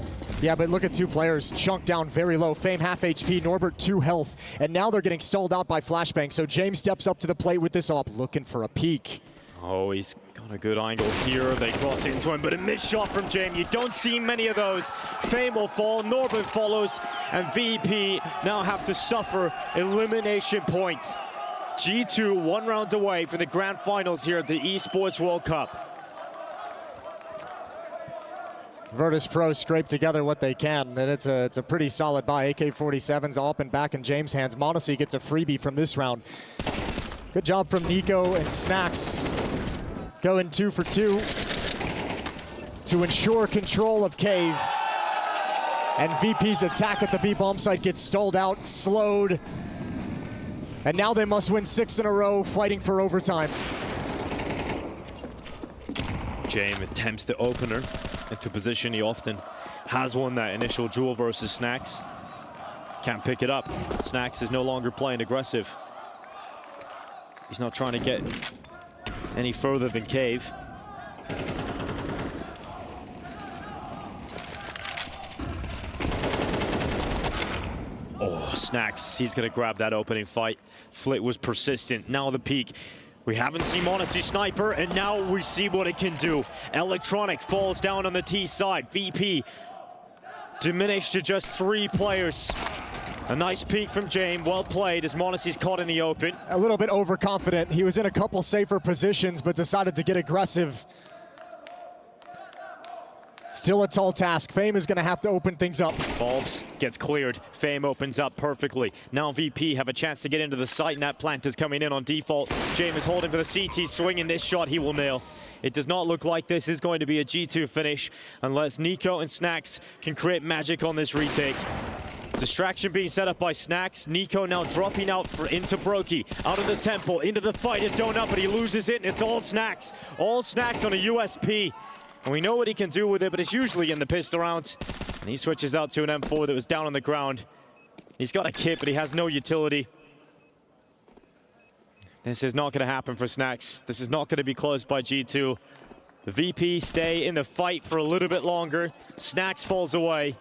Yeah, but look at two players chunked down very low. Fame half HP, Norbert 2 health. And now they're getting stalled out by flashbang. So James steps up to the plate with this op, looking for a peek. Oh, he's got a good angle here. They cross into him, but a missed shot from James. You don't see many of those. Fame will fall, Norbert follows, and VP now have to suffer elimination point. G2 1 round away for the grand finals here at the Esports World Cup. Virtus Pro scrape together what they can, and it's a pretty solid buy. AK-47's up and back in James' hands. Monacy gets a freebie from this round. Good job from Nico and Snacks. Going 2 for 2 to ensure control of Cave. And VP's attack at the B bomb site gets stalled out, slowed. And now they must win 6 in a row, fighting for overtime. James attempts the opener into position. He often has won that initial duel versus Snacks. Can't pick it up. Snacks is no longer playing aggressive. He's not trying to get any further than Cave. Oh, Snacks, he's gonna grab that opening fight. Flit was persistent. Now the peak. We haven't seen Monacy sniper, and now we see what it can do. Electronic falls down on the T side. VP diminished to just 3 players. A nice peek from James, well played as Monacy's caught in the open. A little bit overconfident. He was in a couple safer positions, but decided to get aggressive. Still a tall task. Fame is gonna have to open things up. Bulbs gets cleared. Fame opens up perfectly. Now VP have a chance to get into the site, and that plant is coming in on default. James is holding for the CT, swinging this shot he will nail. It does not look like this is going to be a G2 finish unless Nico and Snacks can create magic on this retake. Distraction being set up by Snacks. Nico now dropping out into Brokey. Out of the temple, into the fight at Donut, but he loses it, and it's all Snacks. All Snacks on a USP. And we know what he can do with it, but it's usually in the pistol rounds. And he switches out to an M4 that was down on the ground. He's got a kit, but he has no utility. This is not going to happen for Snacks. This is not going to be closed by G2. The VP stay in the fight for a little bit longer. Snacks falls away.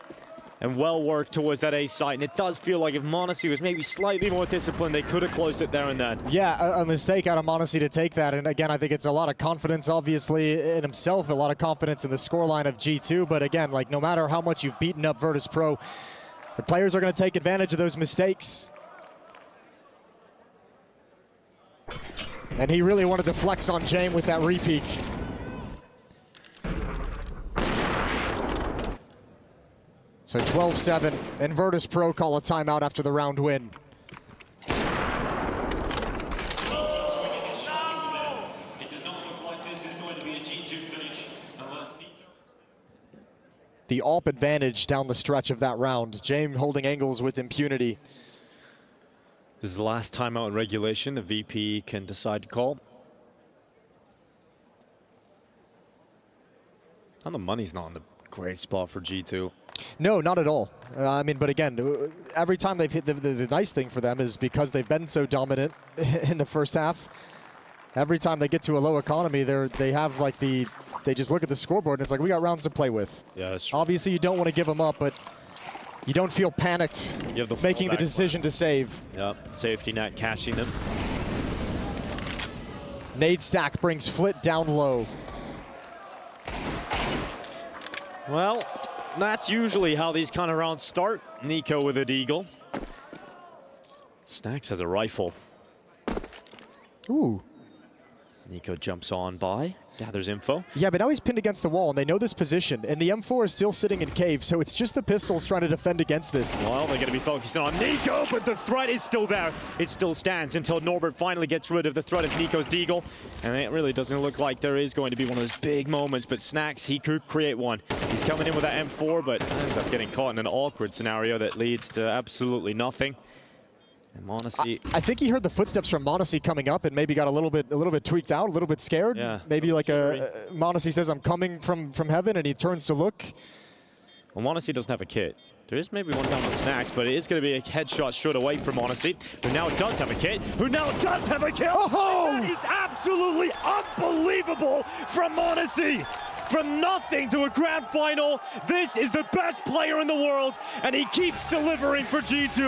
And well worked towards that A site. And it does feel like if Monacy was maybe slightly more disciplined, they could have closed it there and then. Yeah, a mistake out of Monacy to take that. And again, I think it's a lot of confidence, obviously, in himself, a lot of confidence in the scoreline of G2. But again, like no matter how much you've beaten up Virtus Pro, the players are going to take advantage of those mistakes. And he really wanted to flex on James with that repeak. So 12-7, and Virtus Pro call a timeout after the round win. The AWP advantage down the stretch of that round. James holding angles with impunity. This is the last timeout in regulation the VP can decide to call. And the money's not in a great spot for G2. No, not at all. I mean, but again, every time they've hit, the nice thing for them is because they've been so dominant in the first half, every time they get to a low economy, they have like they just look at the scoreboard and it's like, we got rounds to play with. Yeah, that's true. Obviously, you don't want to give them up, but you don't feel panicked making the decision to save. Yep, safety net catching them. Nade stack brings Flit down low. Well, that's usually how these kind of rounds start. Nico with a deagle. Snacks has a rifle. Ooh. Nico jumps on by, gathers info. Yeah, but now he's pinned against the wall, and they know this position. And the M4 is still sitting in cave, so it's just the pistols trying to defend against this. Well, they're going to be focusing on Nico, but the threat is still there. It still stands until Norbert finally gets rid of the threat of Nico's deagle. And it really doesn't look like there is going to be one of those big moments, but Snacks, he could create one. He's coming in with that M4, but ends up getting caught in an awkward scenario that leads to absolutely nothing. And Monacy, I think he heard the footsteps from Monacy coming up and maybe got a little bit tweaked out, a little bit scared. Yeah. Maybe like Monacy says, "I'm coming from heaven," and he turns to look. well, Monacy doesn't have a kit. There is maybe one down on Snacks, but it is going to be a headshot straight away from Monacy, who now does have a kit, who now does have a kill. Oh! That is absolutely unbelievable from Monacy. From nothing to a grand final, this is the best player in the world, and he keeps delivering for G2.